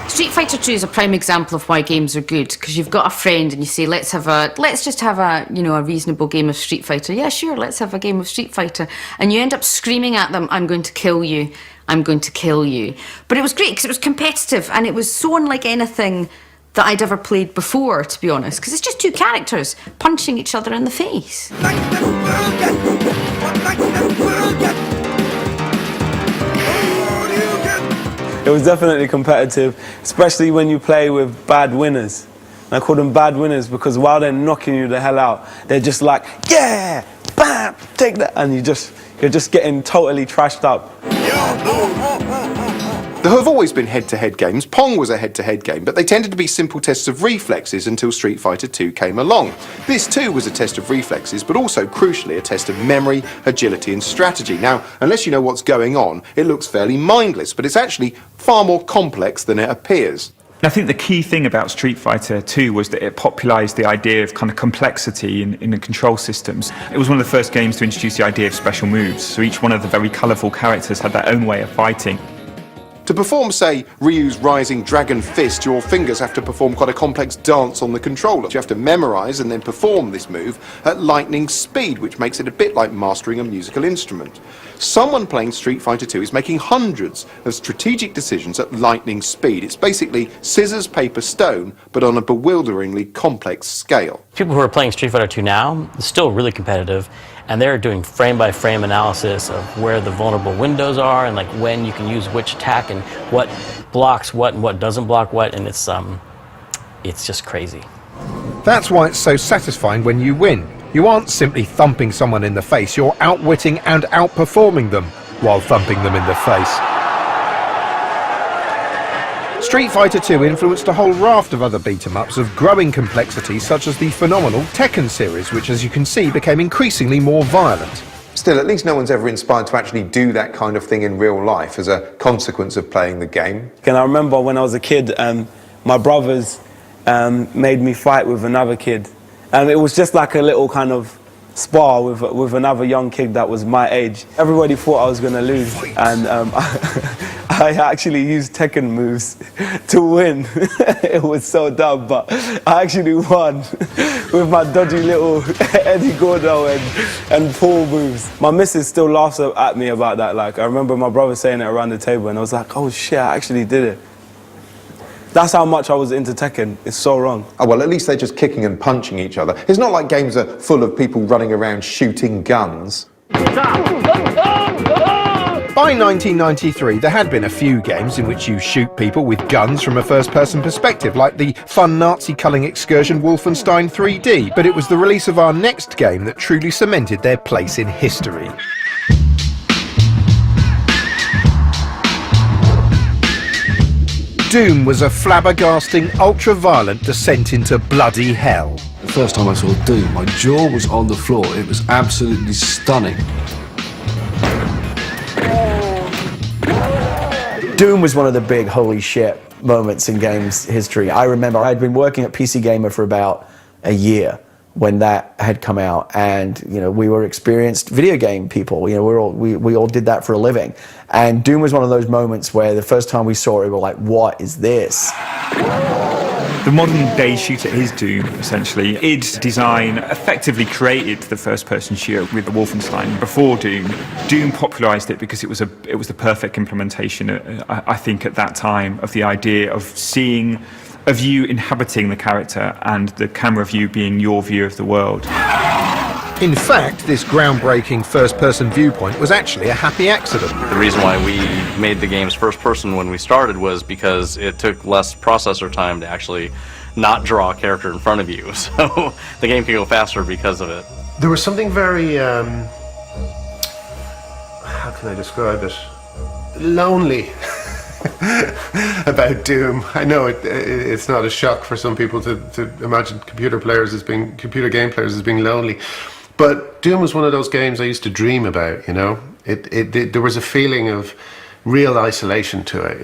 Street Fighter 2 is a prime example of why games are good, because you've got a friend and you say, let's just have a reasonable game of Street Fighter. Yeah, sure, let's have a game of Street Fighter. And you end up screaming at them, I'm going to kill you, I'm going to kill you. But it was great because it was competitive and it was so unlike anything that I'd ever played before, to be honest, because it's just two characters punching each other in the face. It was definitely competitive, especially when you play with bad winners. And I call them bad winners because while they're knocking you the hell out, they're just like, yeah, bam, take that, and you're just getting totally trashed up. There have always been head-to-head games. Pong was a head-to-head game, but they tended to be simple tests of reflexes until Street Fighter 2 came along. This too was a test of reflexes, but also, crucially, a test of memory, agility and strategy. Now, unless you know what's going on, it looks fairly mindless, but it's actually far more complex than it appears. And I think the key thing about Street Fighter 2 was that it popularised the idea of kind of complexity in the control systems. It was one of the first games to introduce the idea of special moves, so each one of the very colourful characters had their own way of fighting. To perform, say, Ryu's Rising Dragon Fist, your fingers have to perform quite a complex dance on the controller. You have to memorise and then perform this move at lightning speed, which makes it a bit like mastering a musical instrument. Someone playing Street Fighter 2 is making hundreds of strategic decisions at lightning speed. It's basically scissors, paper, stone, but on a bewilderingly complex scale. People who are playing Street Fighter 2 now, it's still really competitive, and they're doing frame-by-frame analysis of where the vulnerable windows are and like when you can use which attack and what blocks what and what doesn't block what, and it's just crazy. That's why it's so satisfying when you win. You aren't simply thumping someone in the face, you're outwitting and outperforming them while thumping them in the face. Street Fighter 2 influenced a whole raft of other beat-em-ups of growing complexity, such as the phenomenal Tekken series, which, as you can see, became increasingly more violent. Still, at least no one's ever inspired to actually do that kind of thing in real life as a consequence of playing the game. And I remember when I was a kid, my brothers made me fight with another kid. And it was just like a little kind of spar with another young kid that was my age. Everybody thought I was going to lose, and I actually used Tekken moves to win. It was so dumb, but I actually won with my dodgy little Eddie Gordo and Paul moves. My missus still laughs at me about that. Like, I remember my brother saying it around the table, and I was like, oh shit, I actually did it. That's how much I was into Tekken. It's so wrong. Oh, well, at least they're just kicking and punching each other. It's not like games are full of people running around shooting guns. By 1993, there had been a few games in which you shoot people with guns from a first-person perspective, like the fun Nazi-culling excursion Wolfenstein 3D, but it was the release of our next game that truly cemented their place in history. Doom was a flabbergasting, ultra-violent descent into bloody hell. The first time I saw Doom, my jaw was on the floor. It was absolutely stunning. Doom was one of the big holy shit moments in games history. I remember I'd been working at PC Gamer for about a year when that had come out, and we were experienced video game people. We all did that for a living, and Doom was one of those moments where the first time we saw it, we were like, "What is this?" The modern day shooter is Doom, essentially. id Design effectively created the first-person shooter with the Wolfenstein before Doom. Doom popularised it because it was the perfect implementation, I think, at that time, of the idea of you inhabiting the character and the camera view being your view of the world. In fact, this groundbreaking first-person viewpoint was actually a happy accident. The reason why we made the games first-person when we started was because it took less processor time to actually not draw a character in front of you. So the game can go faster because of it. There was something very, how can I describe it? Lonely about Doom. I know it's not a shock for some people to imagine computer game players as being lonely. But Doom was one of those games I used to dream about, there was a feeling of real isolation to it,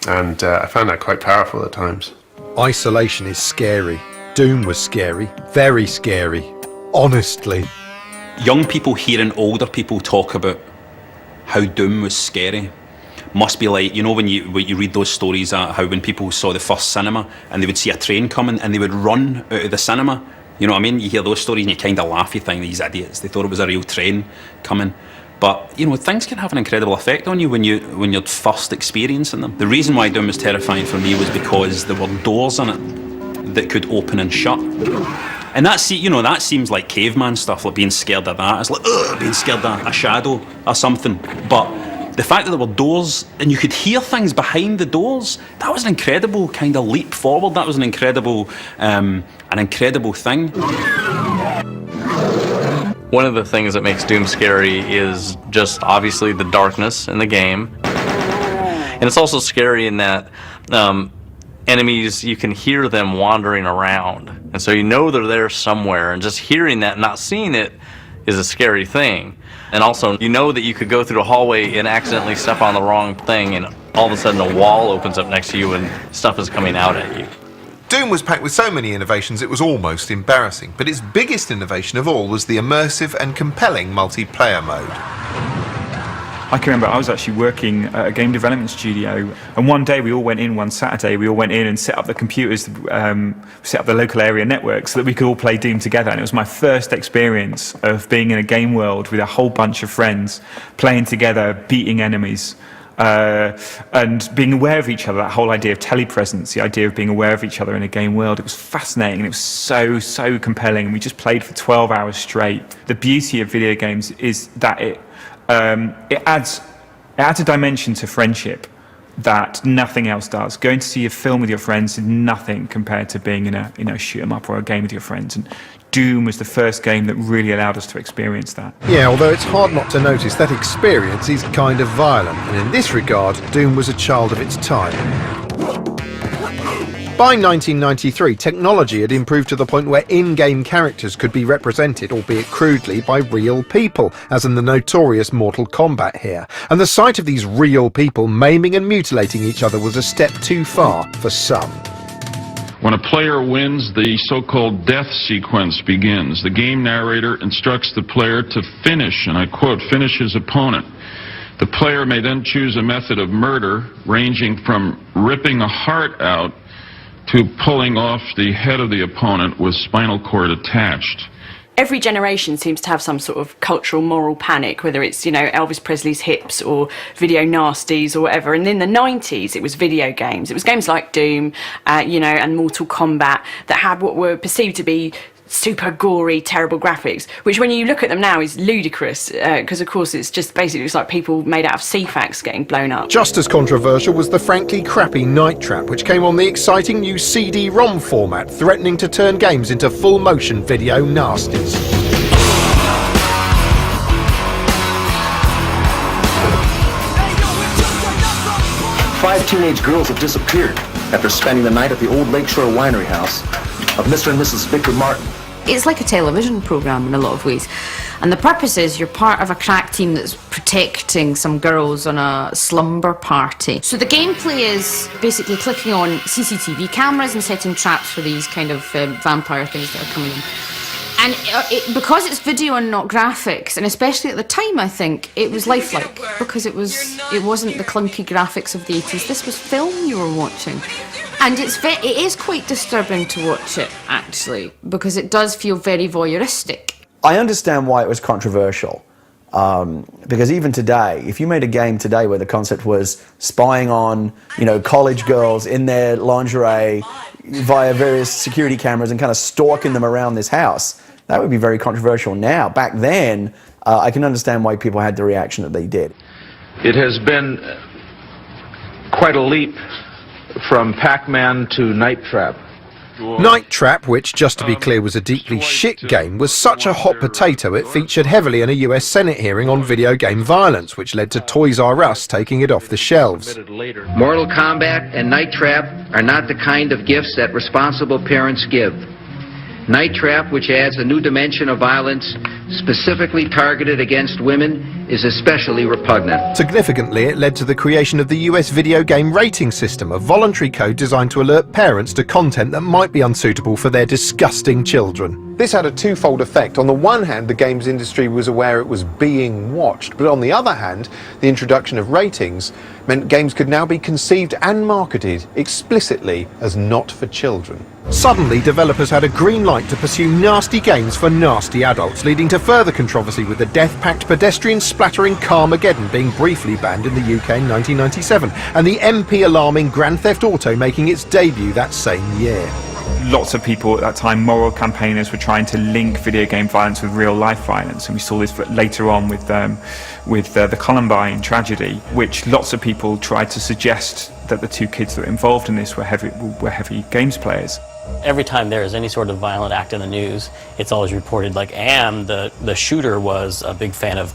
and I found that quite powerful at times. Isolation is scary. Doom was scary. Very scary. Honestly. Young people hearing older people talk about how Doom was scary must be like, when you read those stories how when people saw the first cinema and they would see a train coming and they would run out of the cinema. You know what I mean? You hear those stories and you kind of laugh, you think, these idiots, they thought it was a real train coming. But, things can have an incredible effect on you when you're first experiencing them. The reason why Doom was terrifying for me was because there were doors in it that could open and shut. And that seems like caveman stuff, like being scared of that. It's like, being scared of a shadow or something. But the fact that there were doors and you could hear things behind the doors, that was an incredible kind of leap forward. That was an incredible thing. One of the things that makes Doom scary is just obviously the darkness in the game. And it's also scary in that enemies, you can hear them wandering around. And so they're there somewhere, and just hearing that and not seeing it is a scary thing. And also, that you could go through a hallway and accidentally step on the wrong thing, and all of a sudden a wall opens up next to you and stuff is coming out at you. Doom was packed with so many innovations it was almost embarrassing, but its biggest innovation of all was the immersive and compelling multiplayer mode. I can remember I was actually working at a game development studio, and one day one Saturday we all went in and set up the computers, set up the local area network so that we could all play Doom together. And it was my first experience of being in a game world with a whole bunch of friends, playing together, beating enemies. And being aware of each other, that whole idea of telepresence, the idea of being aware of each other in a game world, it was fascinating, and it was so compelling, and we just played for 12 hours straight. The beauty of video games is that it adds a dimension to friendship that nothing else does. Going to see a film with your friends is nothing compared to being in a shoot 'em up or a game with your friends. And Doom was the first game that really allowed us to experience that. Yeah, although it's hard not to notice that experience is kind of violent, and in this regard, Doom was a child of its time. By 1993, technology had improved to the point where in-game characters could be represented, albeit crudely, by real people, as in the notorious Mortal Kombat here. And the sight of these real people maiming and mutilating each other was a step too far for some. When a player wins, the so-called death sequence begins. The game narrator instructs the player to finish, and I quote, finish his opponent. The player may then choose a method of murder, ranging from ripping a heart out to pulling off the head of the opponent with spinal cord attached. Every generation seems to have some sort of cultural moral panic, whether it's, Elvis Presley's hips or video nasties or whatever. And in the 90s, it was video games. It was games like Doom, and Mortal Kombat that had what were perceived to be super gory, terrible graphics, which when you look at them now is ludicrous, because of course it's just basically it's like people made out of CFAX getting blown up. Just as controversial was the frankly crappy Night Trap, which came on the exciting new CD-ROM format, threatening to turn games into full-motion video nasties. Five teenage girls have disappeared after spending the night at the old Lakeshore Winery house of Mr. and Mrs. Victor Martin. It's like a television programme in a lot of ways. And the purpose is you're part of a crack team that's protecting some girls on a slumber party. So the gameplay is basically clicking on CCTV cameras and setting traps for these kind of vampire things that are coming in. And because it's video and not graphics, and especially at the time, I think it was lifelike because it wasn't the clunky graphics of the 80s. This was film you were watching, and it is quite disturbing to watch it actually because it does feel very voyeuristic. I understand why it was controversial. Because even today, if you made a game today where the concept was spying on, college girls in their lingerie via various security cameras and kind of stalking them around this house, that would be very controversial now. Back then, I can understand why people had the reaction that they did. It has been quite a leap from Pac-Man to Night Trap. Night Trap, which, just to be clear, was a deeply shit game, was such a hot potato it featured heavily in a US Senate hearing on video game violence, which led to Toys R Us taking it off the shelves. Mortal Kombat and Night Trap are not the kind of gifts that responsible parents give. Night Trap, which adds a new dimension of violence specifically targeted against women, is especially repugnant. Significantly, it led to the creation of the US video game rating system, a voluntary code designed to alert parents to content that might be unsuitable for their disgusting children. This had a twofold effect. On the one hand, the games industry was aware it was being watched, but on the other hand, the introduction of ratings meant games could now be conceived and marketed explicitly as not for children. Suddenly, developers had a green light to pursue nasty games for nasty adults, leading to further controversy with the death-packed pedestrian splattering Carmageddon being briefly banned in the UK in 1997, and the MP alarming Grand Theft Auto making its debut that same year. Lots of people at that time, moral campaigners, were trying to link video game violence with real life violence, and we saw this later on with the Columbine tragedy, which lots of people tried to suggest that the two kids that were involved in this were heavy games players. Every time there is any sort of violent act in the news, it's always reported like, and the shooter was a big fan of,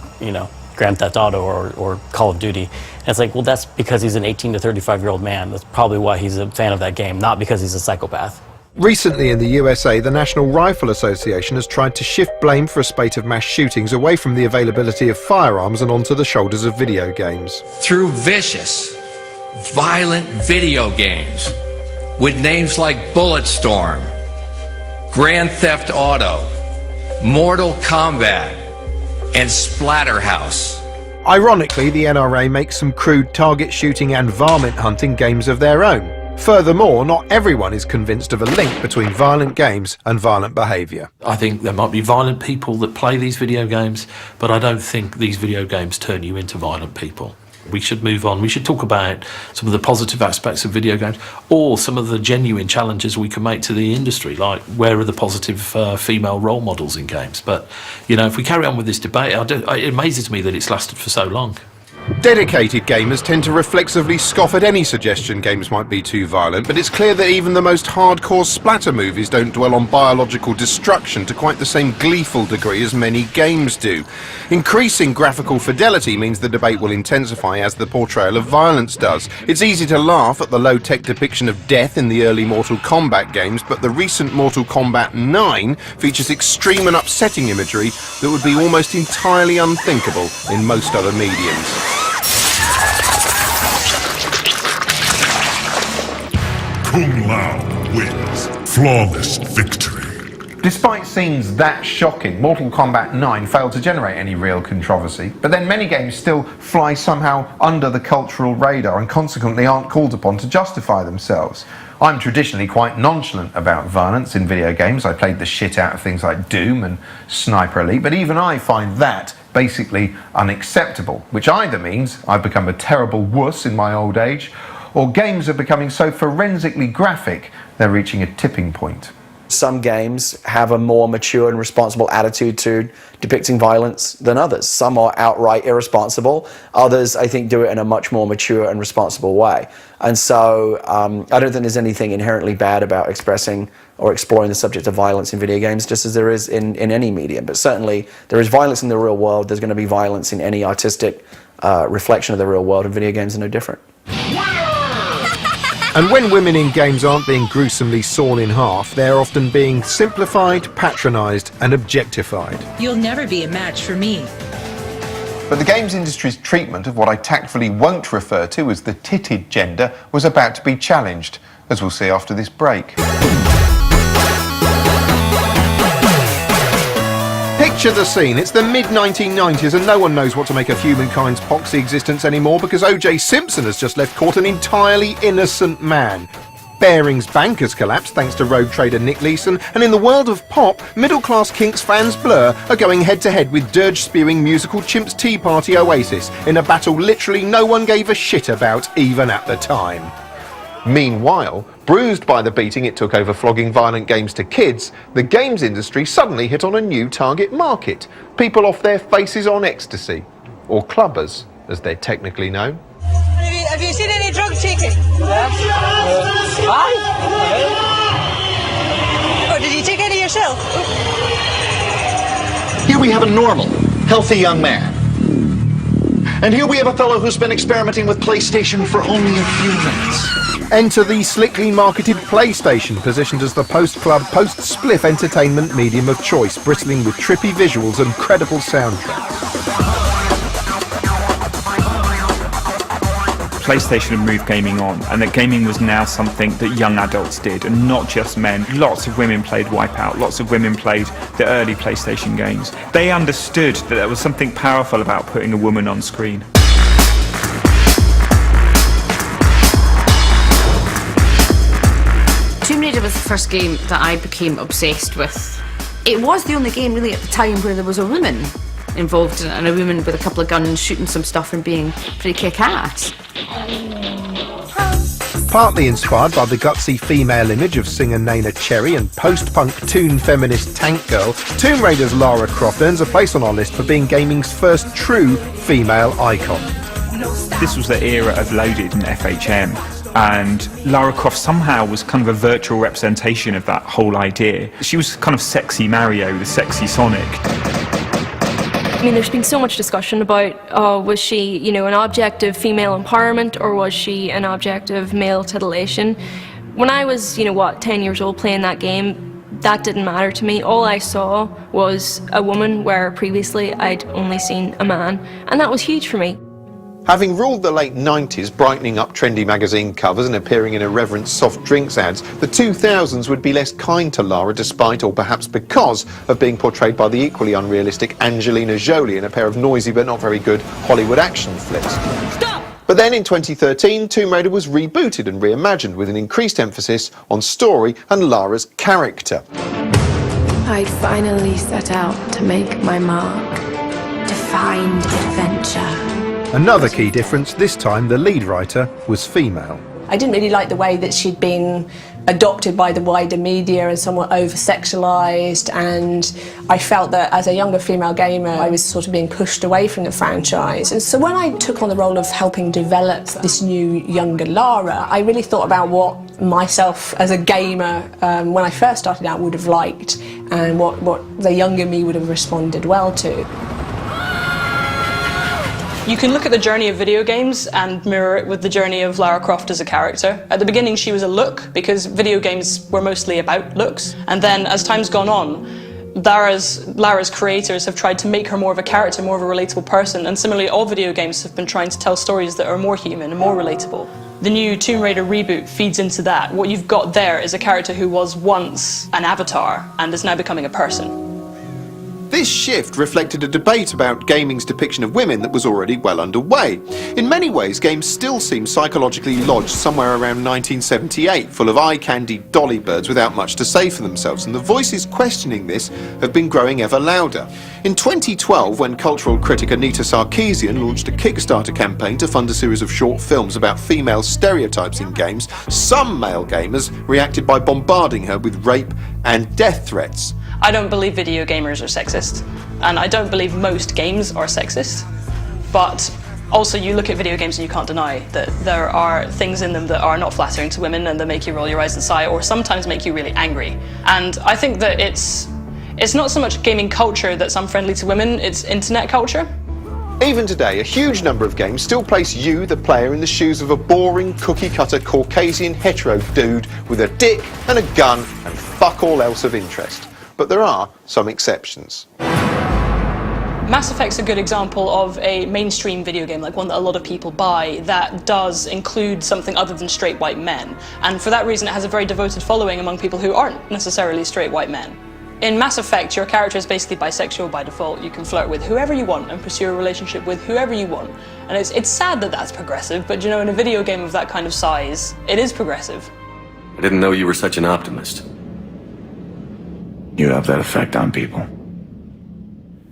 Grand Theft Auto or Call of Duty. And it's like, well, that's because he's an 18 to 35-year-old man. That's probably why he's a fan of that game, not because he's a psychopath. Recently in the USA, the National Rifle Association has tried to shift blame for a spate of mass shootings away from the availability of firearms and onto the shoulders of video games. Through vicious, violent video games with names like Bulletstorm, Grand Theft Auto, Mortal Kombat, and Splatterhouse. Ironically, the NRA makes some crude target shooting and varmint hunting games of their own. Furthermore, not everyone is convinced of a link between violent games and violent behaviour. I think there might be violent people that play these video games, but I don't think these video games turn you into violent people. We should move on. We should talk about some of the positive aspects of video games, or some of the genuine challenges we can make to the industry, like where are the positive female role models in games. But, if we carry on with this debate, it amazes me that it's lasted for so long. Dedicated gamers tend to reflexively scoff at any suggestion games might be too violent, but it's clear that even the most hardcore splatter movies don't dwell on biological destruction to quite the same gleeful degree as many games do. Increasing graphical fidelity means the debate will intensify as the portrayal of violence does. It's easy to laugh at the low-tech depiction of death in the early Mortal Kombat games, but the recent Mortal Kombat 9 features extreme and upsetting imagery that would be almost entirely unthinkable in most other mediums. Kung Lao wins. Flawless victory. Despite scenes that shocking, Mortal Kombat 9 failed to generate any real controversy, but then many games still fly somehow under the cultural radar and consequently aren't called upon to justify themselves. I'm traditionally quite nonchalant about violence in video games. I played the shit out of things like Doom and Sniper Elite, but even I find that basically unacceptable, which either means I've become a terrible wuss in my old age, or games are becoming so forensically graphic they're reaching a tipping point. Some games have a more mature and responsible attitude to depicting violence than others. Some are outright irresponsible. Others, I think, do it in a much more mature and responsible way. And so I don't think there's anything inherently bad about expressing or exploring the subject of violence in video games, just as there is in any medium. But certainly there is violence in the real world. There's going to be violence in any artistic reflection of the real world, and video games are no different. And when women in games aren't being gruesomely sawn in half, they're often being simplified, patronised and objectified. You'll never be a match for me. But the games industry's treatment of what I tactfully won't refer to as the titted gender was about to be challenged, as we'll see after this break. Picture the scene. It's the mid-1990s and no one knows what to make of humankind's poxy existence anymore because O.J. Simpson has just left court an entirely innocent man. Barings Bank has collapsed thanks to rogue trader Nick Leeson, and in the world of pop, middle-class Kinks fans Blur are going head-to-head with dirge-spewing musical chimps Tea Party Oasis in a battle literally no one gave a shit about even at the time. Meanwhile, bruised by the beating it took over flogging violent games to kids, the games industry suddenly hit on a new target market. People off their faces on ecstasy. Or clubbers, as they're technically known. Have you seen any drug taking? Oh, did you take any yourself? Here we have a normal, healthy young man. And here we have a fellow who's been experimenting with PlayStation for only a few minutes. Enter the slickly marketed PlayStation, positioned as the post-club, post-spliff entertainment medium of choice, bristling with trippy visuals and credible soundtracks. PlayStation had moved gaming on, and that gaming was now something that young adults did, and not just men. Lots of women played Wipeout, lots of women played the early PlayStation games. They understood that there was something powerful about putting a woman on screen. Tomb Raider was the first game that I became obsessed with. It was the only game really at the time where there was a woman involved in it, and a woman with a couple of guns shooting some stuff and being pretty kick-ass. Partly inspired by the gutsy female image of singer Neneh Cherry and post-punk toon feminist Tank Girl, Tomb Raider's Lara Croft earns a place on our list for being gaming's first true female icon. This was the era of Loaded and FHM, and Lara Croft somehow was kind of a virtual representation of that whole idea. She was kind of sexy Mario, the sexy Sonic. I mean, there's been so much discussion about, was she, you know, an object of female empowerment, or was she an object of male titillation? When I was, 10 years old playing that game, that didn't matter to me. All I saw was a woman where previously I'd only seen a man, and that was huge for me. Having ruled the late 90s, brightening up trendy magazine covers and appearing in irreverent soft drinks ads, the 2000s would be less kind to Lara despite, or perhaps because, of being portrayed by the equally unrealistic Angelina Jolie in a pair of noisy but not very good Hollywood action flicks. Stop! But then in 2013, Tomb Raider was rebooted and reimagined with an increased emphasis on story and Lara's character. I'd finally set out to make my mark, to find adventure. Another key difference, this time the lead writer was female. I didn't really like the way that she'd been adopted by the wider media and somewhat over-sexualised, and I felt that as a younger female gamer I was sort of being pushed away from the franchise. And so when I took on the role of helping develop this new younger Lara, I really thought about what myself as a gamer when I first started out would have liked, and what the younger me would have responded well to. You can look at the journey of video games and mirror it with the journey of Lara Croft as a character. At the beginning she was a look, because video games were mostly about looks, and then as time's gone on, Lara's creators have tried to make her more of a character, more of a relatable person, and similarly all video games have been trying to tell stories that are more human and more relatable. The new Tomb Raider reboot feeds into that. What you've got there is a character who was once an avatar and is now becoming a person. This shift reflected a debate about gaming's depiction of women that was already well underway. In many ways, games still seem psychologically lodged somewhere around 1978, full of eye-candy dolly birds without much to say for themselves, and the voices questioning this have been growing ever louder. In 2012, when cultural critic Anita Sarkeesian launched a Kickstarter campaign to fund a series of short films about female stereotypes in games, some male gamers reacted by bombarding her with rape and death threats. I don't believe video gamers are sexist, and I don't believe most games are sexist, but also you look at video games and you can't deny that there are things in them that are not flattering to women and that make you roll your eyes and sigh, or sometimes make you really angry. And I think that it's not so much gaming culture that's unfriendly to women, it's internet culture. Even today, a huge number of games still place you, the player, in the shoes of a boring, cookie-cutter Caucasian hetero dude with a dick and a gun and fuck all else of interest. But there are some exceptions. Mass Effect's a good example of a mainstream video game, like one that a lot of people buy, that does include something other than straight white men. And for that reason it has a very devoted following among people who aren't necessarily straight white men. In Mass Effect, your character is basically bisexual by default. You can flirt with whoever you want and pursue a relationship with whoever you want. And it's sad that that's progressive, but you know, in a video game of that kind of size, it is progressive. I didn't know you were such an optimist. You have that effect on people.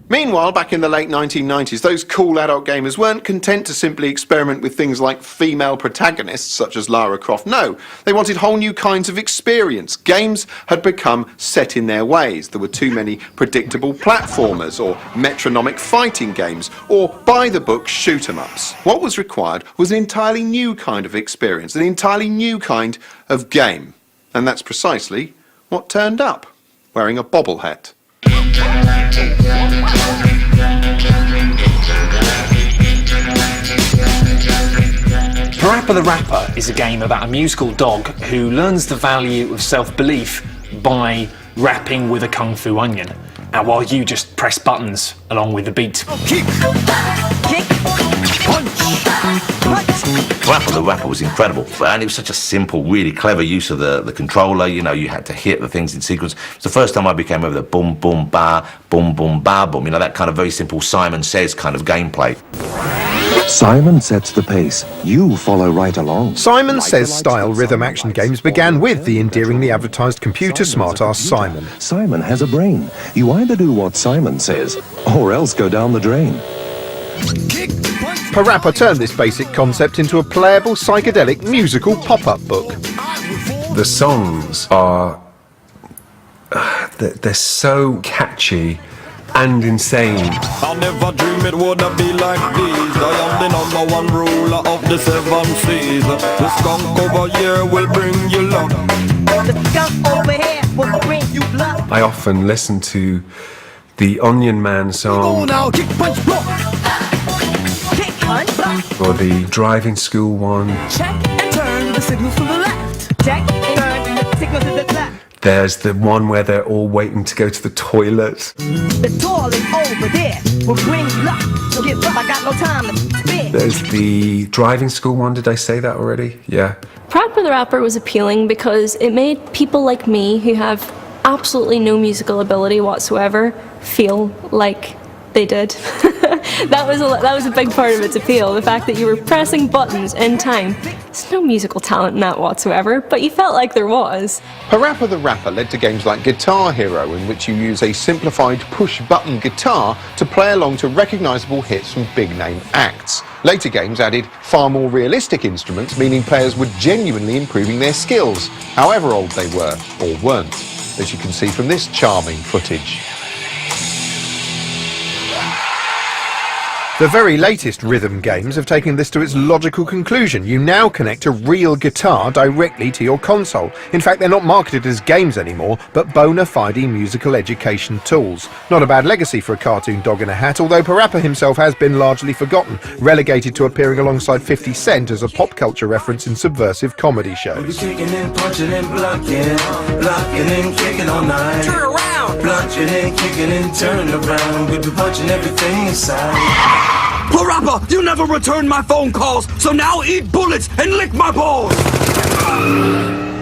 Meanwhile, back in the late 1990s, those cool adult gamers weren't content to simply experiment with things like female protagonists, such as Lara Croft. No, they wanted whole new kinds of experience. Games had become set in their ways. There were too many predictable platformers, or metronomic fighting games, or by-the-book shoot-em-ups. What was required was an entirely new kind of experience, an entirely new kind of game. And that's precisely what turned up, wearing a bobble hat. Parappa the Rapper is a game about a musical dog who learns the value of self-belief by rapping with a kung fu onion, and while you just press buttons along with the beat. Kick, punch, Parappa the Rapper was incredible, and it was such a simple, really clever use of the controller. You know, you had to hit the things in sequence. It's the first time I became aware of the boom, boom, ba, boom, boom, ba, boom. You know, that kind of very simple Simon Says kind of gameplay. Simon sets the pace. You follow right along. Simon Says style rhythm action games began with the endearingly advertised computer smartass Simon. Simon has a brain. You either do what Simon says, or else go down the drain. Parappa turned this basic concept into a playable psychedelic musical pop-up book. The songs are... they're so catchy and insane. I never dream it would be like this. I am the #1 ruler of the 7 seas. The skunk over here will bring you luck. The skunk over here will bring you luck. I often listen to the Onion Man song, Kick, punch, block. Kick, punch, block. or the Driving School one. Check and turn the signals to the left. Check and turn the signals to the left. There's the one where they're all waiting to go to the toilet. The toilet over there will bring you luck. So get up, I got no time to spare. There's the Driving School one. Did I say that already? Yeah. Parappa the Rapper was appealing because it made people like me who have absolutely no musical ability whatsoever feel like they did. that was a big part of its appeal, the fact that you were pressing buttons in time. There's no musical talent in that whatsoever, but you felt like there was. Parappa the Rapper led to games like Guitar Hero, in which you use a simplified push-button guitar to play along to recognisable hits from big-name acts. Later games added far more realistic instruments, meaning players were genuinely improving their skills, however old they were, or weren't, as you can see from this charming footage. The very latest rhythm games have taken this to its logical conclusion. You now connect a real guitar directly to your console. In fact, they're not marketed as games anymore, but bona fide musical education tools. Not a bad legacy for a cartoon dog in a hat, although Parappa himself has been largely forgotten, relegated to appearing alongside 50 Cent as a pop culture reference in subversive comedy shows. Kicking and punching and blocking and kicking all night. Turn around! Blocking and kicking and turn around. We'll be punching everything inside. Parappa, you never returned my phone calls, so now eat bullets and lick my balls!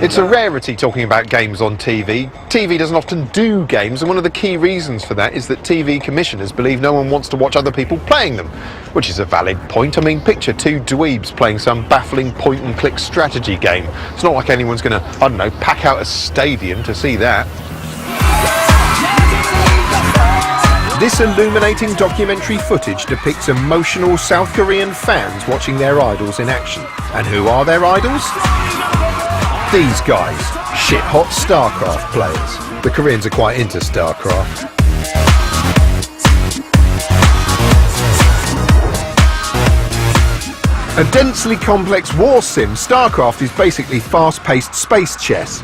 It's a rarity talking about games on TV. TV doesn't often do games, and one of the key reasons for that is that TV commissioners believe no one wants to watch other people playing them, which is a valid point. I mean, picture two dweebs playing some baffling point-and-click strategy game. It's not like anyone's going to, I don't know, pack out a stadium to see that. This illuminating documentary footage depicts emotional South Korean fans watching their idols in action. And who are their idols? These guys, shit-hot StarCraft players. The Koreans are quite into StarCraft. A densely complex war sim, StarCraft is basically fast-paced space chess.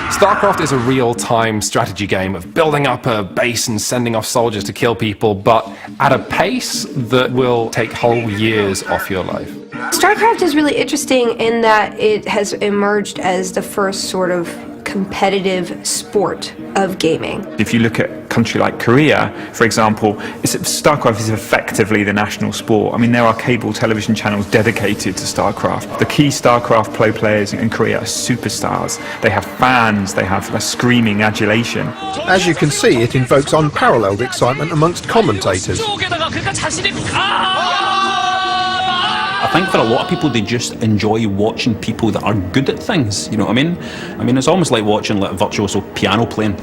StarCraft is a real-time strategy game of building up a base and sending off soldiers to kill people, but at a pace that will take whole years off your life. StarCraft is really interesting in that it has emerged as the first sort of competitive sport of gaming. If you look at country like Korea, for example, StarCraft is effectively the national sport. I mean, there are cable television channels dedicated to StarCraft. The key StarCraft players in Korea are superstars. They have fans, they have a screaming adulation. As you can see, it invokes unparalleled excitement amongst commentators. I think for a lot of people, they just enjoy watching people that are good at things, you know what I mean? I mean, it's almost like watching like virtuoso piano playing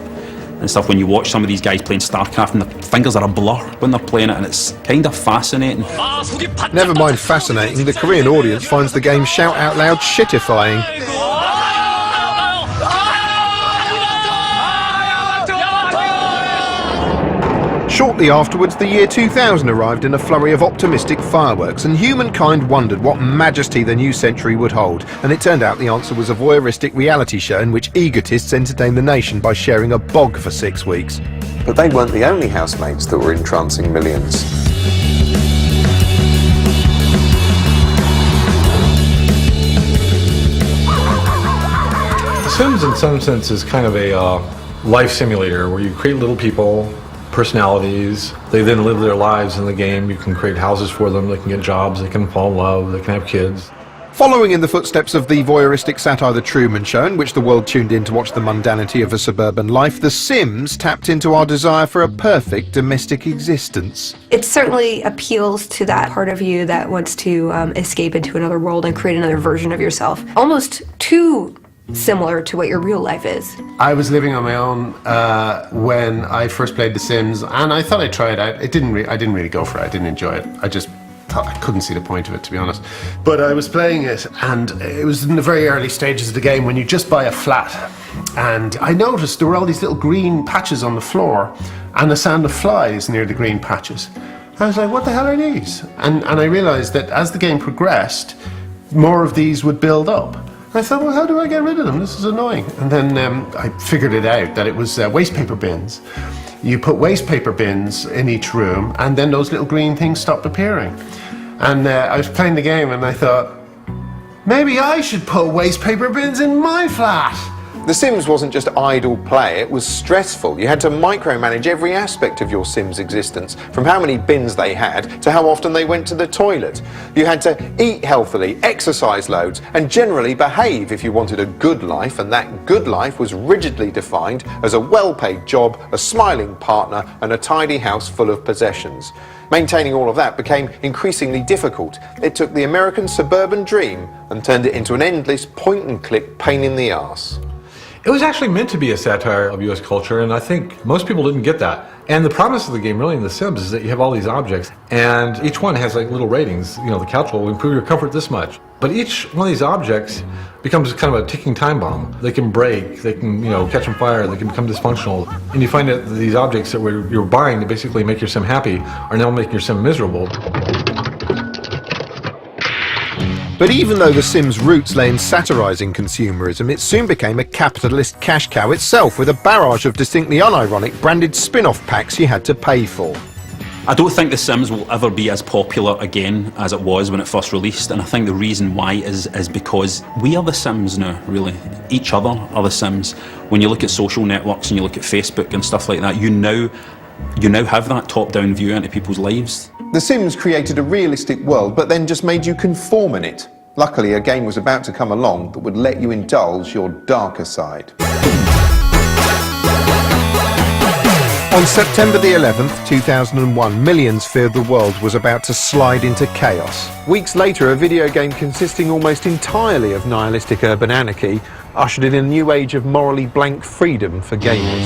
and stuff when you watch some of these guys playing StarCraft and the fingers are a blur when they're playing it, and it's kind of fascinating. Never mind fascinating, the Korean audience finds the game shout out loud shitifying. Shortly afterwards, the year 2000 arrived in a flurry of optimistic fireworks, and humankind wondered what majesty the new century would hold. And it turned out the answer was a voyeuristic reality show in which egotists entertained the nation by sharing a bog for 6 weeks. But they weren't the only housemates that were entrancing millions. The Sims, in some sense, is kind of a life simulator where you create little people, personalities. They then live their lives in the game. You can create houses for them, they can get jobs, they can fall in love, they can have kids. Following in the footsteps of the voyeuristic satire The Truman Show, in which the world tuned in to watch the mundanity of a suburban life, The Sims tapped into our desire for a perfect domestic existence. It certainly appeals to that part of you that wants to escape into another world and create another version of yourself. Almost too similar to what your real life is. I was living on my own when I first played The Sims, and I thought I'd try it out. I didn't really go for it. I didn't enjoy it. I just thought I couldn't see the point of it, to be honest. But I was playing it, and it was in the very early stages of the game when you just buy a flat. And I noticed there were all these little green patches on the floor and the sound of flies near the green patches. I was like, what the hell are these? And I realized that as the game progressed, more of these would build up. I thought, well, how do I get rid of them? This is annoying. And then I figured it out, that it was waste paper bins. You put waste paper bins in each room, and then those little green things stopped appearing. And I was playing the game, and I thought, maybe I should put waste paper bins in my flat. The Sims wasn't just idle play, it was stressful. You had to micromanage every aspect of your Sims' existence, from how many bins they had to how often they went to the toilet. You had to eat healthily, exercise loads, and generally behave if you wanted a good life, and that good life was rigidly defined as a well-paid job, a smiling partner, and a tidy house full of possessions. Maintaining all of that became increasingly difficult. It took the American suburban dream and turned it into an endless point-and-click pain in the arse. It was actually meant to be a satire of US culture, and I think most people didn't get that. And the promise of the game, really, in The Sims, is that you have all these objects, and each one has like little ratings. You know, the couch will improve your comfort this much. But each one of these objects becomes kind of a ticking time bomb. They can break, they can, catch on fire, they can become dysfunctional. And you find that these objects that you're buying to basically make your sim happy are now making your sim miserable. But even though The Sims' roots lay in satirising consumerism, it soon became a capitalist cash cow itself, with a barrage of distinctly unironic branded spin-off packs you had to pay for. I don't think The Sims will ever be as popular again as it was when it first released, and I think the reason why is because we are The Sims now, really. Each other are The Sims. When you look at social networks and you look at Facebook and stuff like that, you now have that top-down view into people's lives. The Sims created a realistic world, but then just made you conform in it. Luckily, a game was about to come along that would let you indulge your darker side. On September the 11th, 2001, millions feared the world was about to slide into chaos. Weeks later, a video game consisting almost entirely of nihilistic urban anarchy ushered in a new age of morally blank freedom for gamers.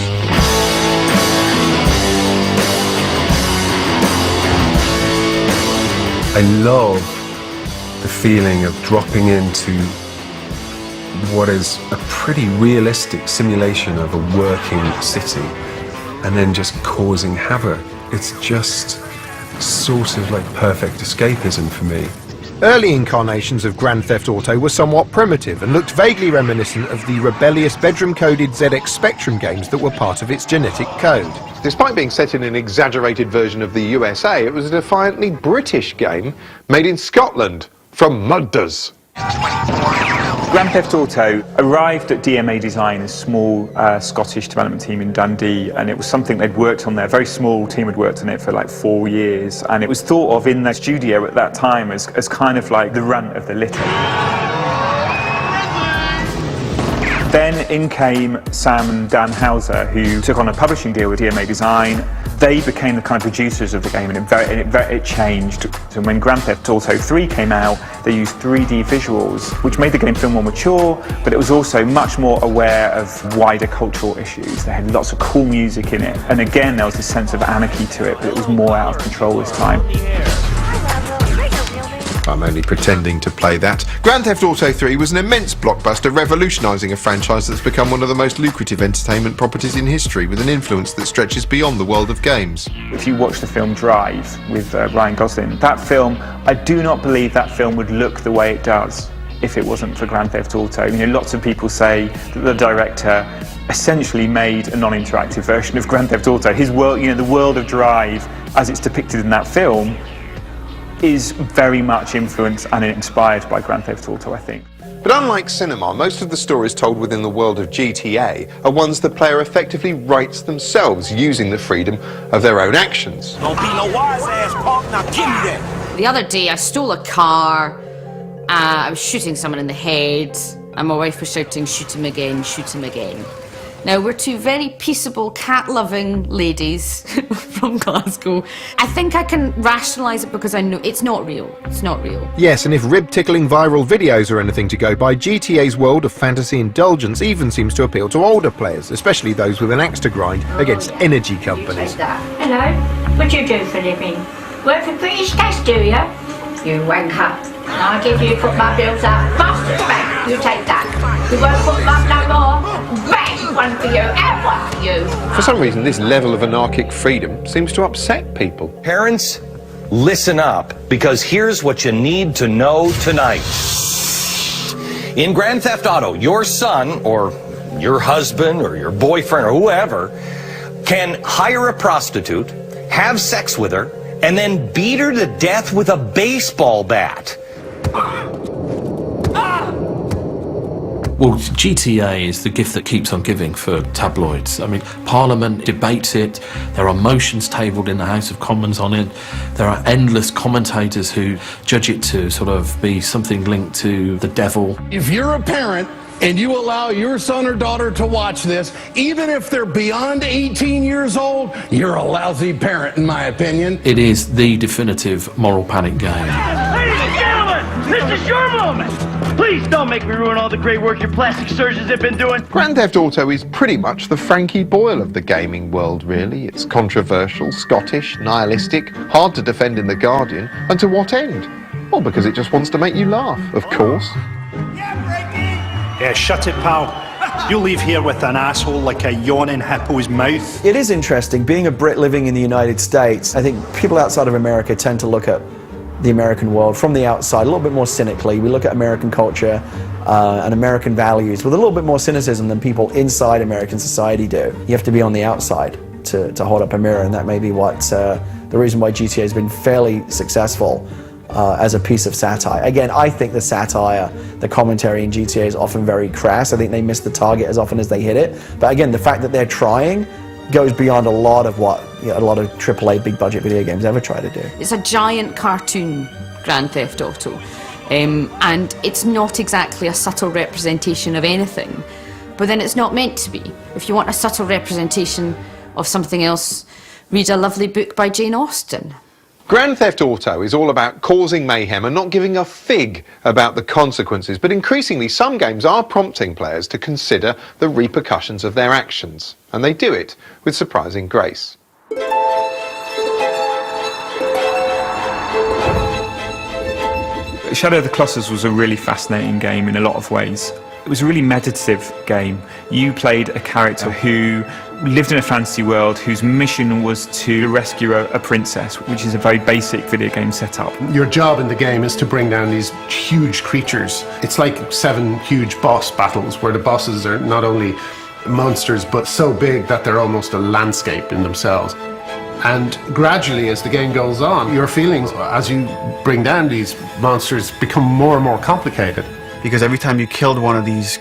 I love the feeling of dropping into what is a pretty realistic simulation of a working city and then just causing havoc. It's just sort of like perfect escapism for me. Early incarnations of Grand Theft Auto were somewhat primitive and looked vaguely reminiscent of the rebellious bedroom-coded ZX Spectrum games that were part of its genetic code. Despite being set in an exaggerated version of the USA, it was a defiantly British game made in Scotland from mudders. Grand Theft Auto arrived at DMA Design, a small Scottish development team in Dundee, and it was something they'd worked on there. A very small team had worked on it for like 4 years, and it was thought of in their studio at that time as kind of like the runt of the litter. Then in came Sam and Dan Houser, who took on a publishing deal with DMA Design. They became the kind of producers of the game, and it changed. So when Grand Theft Auto 3 came out, they used 3D visuals, which made the game feel more mature, but it was also much more aware of wider cultural issues. They had lots of cool music in it, and again, there was a sense of anarchy to it, but it was more out of control this time. I'm only pretending to play that. Grand Theft Auto 3 was an immense blockbuster, revolutionising a franchise that's become one of the most lucrative entertainment properties in history, with an influence that stretches beyond the world of games. If you watch the film Drive with Ryan Gosling, that film, I do not believe that film would look the way it does if it wasn't for Grand Theft Auto. You know, lots of people say that the director essentially made a non-interactive version of Grand Theft Auto. His world, you know, the world of Drive, as it's depicted in that film, is very much influenced and inspired by Grand Theft Auto, I think. But unlike cinema, most of the stories told within the world of GTA are ones the player effectively writes themselves, using the freedom of their own actions. Don't be no wise ass punk, now give me that. The other day I stole a car, I was shooting someone in the head, and my wife was shouting, shoot him again, shoot him again. Now, we're two very peaceable, cat-loving ladies from Glasgow. I think I can rationalise it because I know it's not real. It's not real. Yes, and if rib-tickling viral videos are anything to go by, GTA's world of fantasy indulgence even seems to appeal to older players, especially those with an axe to grind against energy companies. Hello, what do you do for a living? Work for British Gas, do you? You wanker. I'll give you put my bills up. Master bank, you take that. You won't put them up no more. Bang! One for you and one for you. For some reason, this level of anarchic freedom seems to upset people. Parents, listen up, because here's what you need to know tonight. In Grand Theft Auto, your son, or your husband, or your boyfriend, or whoever, can hire a prostitute, have sex with her, and then beat her to death with a baseball bat. Well, GTA is the gift that keeps on giving for tabloids. I mean, Parliament debates it, there are motions tabled in the House of Commons on it, there are endless commentators who judge it to sort of be something linked to the devil. If you're a parent and you allow your son or daughter to watch this, even if they're beyond 18 years old, you're a lousy parent, in my opinion. It is the definitive moral panic game. Ladies and gentlemen, this is your moment. Please don't make me ruin all the great work your plastic surgeons have been doing. Grand Theft Auto is pretty much the Frankie Boyle of the gaming world, really. It's controversial, Scottish, nihilistic, hard to defend in The Guardian, and to what end? Well, because it just wants to make you laugh, of course. Yeah, shut it, pal. You'll leave here with an asshole like a yawning hippo's mouth. It is interesting, being a Brit living in the United States, I think people outside of America tend to look at the American world from the outside a little bit more cynically. We look at American culture and American values with a little bit more cynicism than people inside American society do. You have to be on the outside to hold up a mirror, and that may be what the reason why GTA has been fairly successful as a piece of satire. Again, I think the satire, the commentary in GTA is often very crass. I think they miss the target as often as they hit it. But again, the fact that they're trying goes beyond a lot of what a lot of AAA big budget video games ever try to do. It's a giant cartoon, Grand Theft Auto, and it's not exactly a subtle representation of anything, but then it's not meant to be. If you want a subtle representation of something else, read a lovely book by Jane Austen. Grand Theft Auto is all about causing mayhem and not giving a fig about the consequences, but increasingly some games are prompting players to consider the repercussions of their actions, and they do it with surprising grace. Shadow of the Colossus was a really fascinating game in a lot of ways. It was a really meditative game. You played a character who lived in a fantasy world whose mission was to rescue a princess, which is a very basic video game setup. Your job in the game is to bring down these huge creatures. It's like 7 huge boss battles where the bosses are not only monsters but so big that they're almost a landscape in themselves. And gradually, as the game goes on, your feelings as you bring down these monsters become more and more complicated. Because every time you killed one of these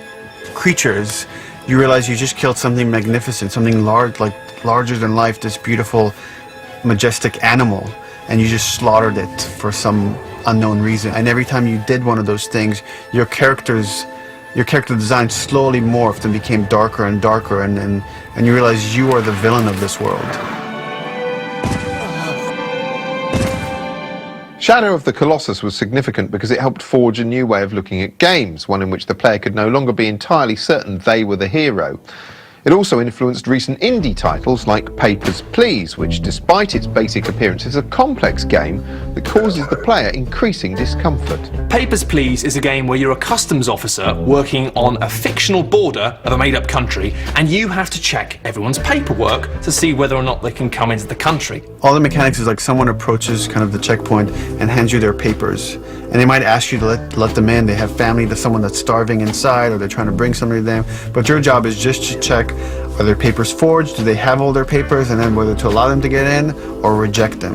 creatures, you realize you just killed something magnificent, something large, like larger than life, this beautiful, majestic animal, and you just slaughtered it for some unknown reason. And every time you did one of those things, your character design slowly morphed and became darker and darker, and you realize you are the villain of this world. Shadow of the Colossus was significant because it helped forge a new way of looking at games, one in which the player could no longer be entirely certain they were the hero. It also influenced recent indie titles like Papers, Please, which despite its basic appearance is a complex game that causes the player increasing discomfort. Papers, Please is a game where you're a customs officer working on a fictional border of a made-up country, and you have to check everyone's paperwork to see whether or not they can come into the country. All the mechanics is like someone approaches kind of the checkpoint and hands you their papers, and they might ask you to let them in. They have family, there's someone that's starving inside, or they're trying to bring somebody to them, but your job is just to check, are their papers forged, do they have all their papers, and then whether to allow them to get in or reject them.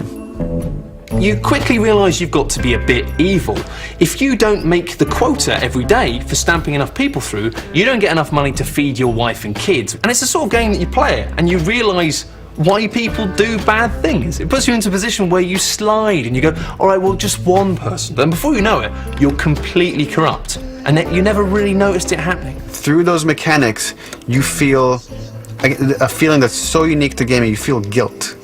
You quickly realise you've got to be a bit evil. If you don't make the quota every day for stamping enough people through, you don't get enough money to feed your wife and kids. And it's the sort of game that you play it, and you realise why people do bad things. It puts you into a position where you slide and you go, all right, well, just one person. Then before you know it, you're completely corrupt. And you never really noticed it happening. Through those mechanics, you feel a feeling that's so unique to gaming. You feel guilt.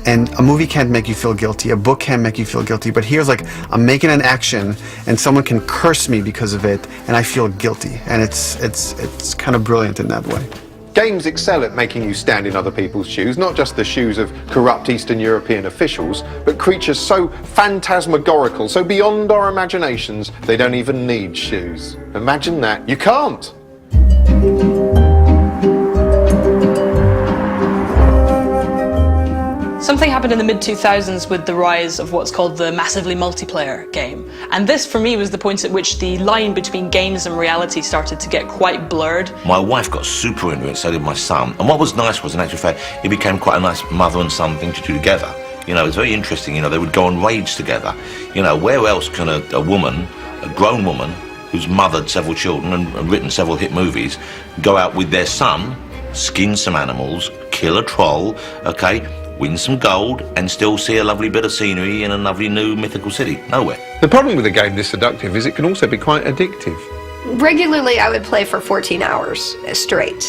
And a movie can't make you feel guilty, a book can't make you feel guilty, but here's like, I'm making an action and someone can curse me because of it, and I feel guilty. And it's kind of brilliant in that way. Games excel at making you stand in other people's shoes, not just the shoes of corrupt Eastern European officials, but creatures so phantasmagorical, so beyond our imaginations, they don't even need shoes. Imagine that. You can't! Something happened in the mid-2000s with the rise of what's called the massively multiplayer game. And this, for me, was the point at which the line between games and reality started to get quite blurred. My wife got super into it, so did my son. And what was nice was, in actual fact, it became quite a nice mother and son thing to do together. You know, it's very interesting, you know, they would go on raids together. You know, where else can a woman, a grown woman, who's mothered several children and written several hit movies, go out with their son, skin some animals, kill a troll, okay, win some gold, and still see a lovely bit of scenery in a lovely new mythical city? Nowhere. The problem with a game this seductive is it can also be quite addictive. Regularly, I would play for 14 hours straight.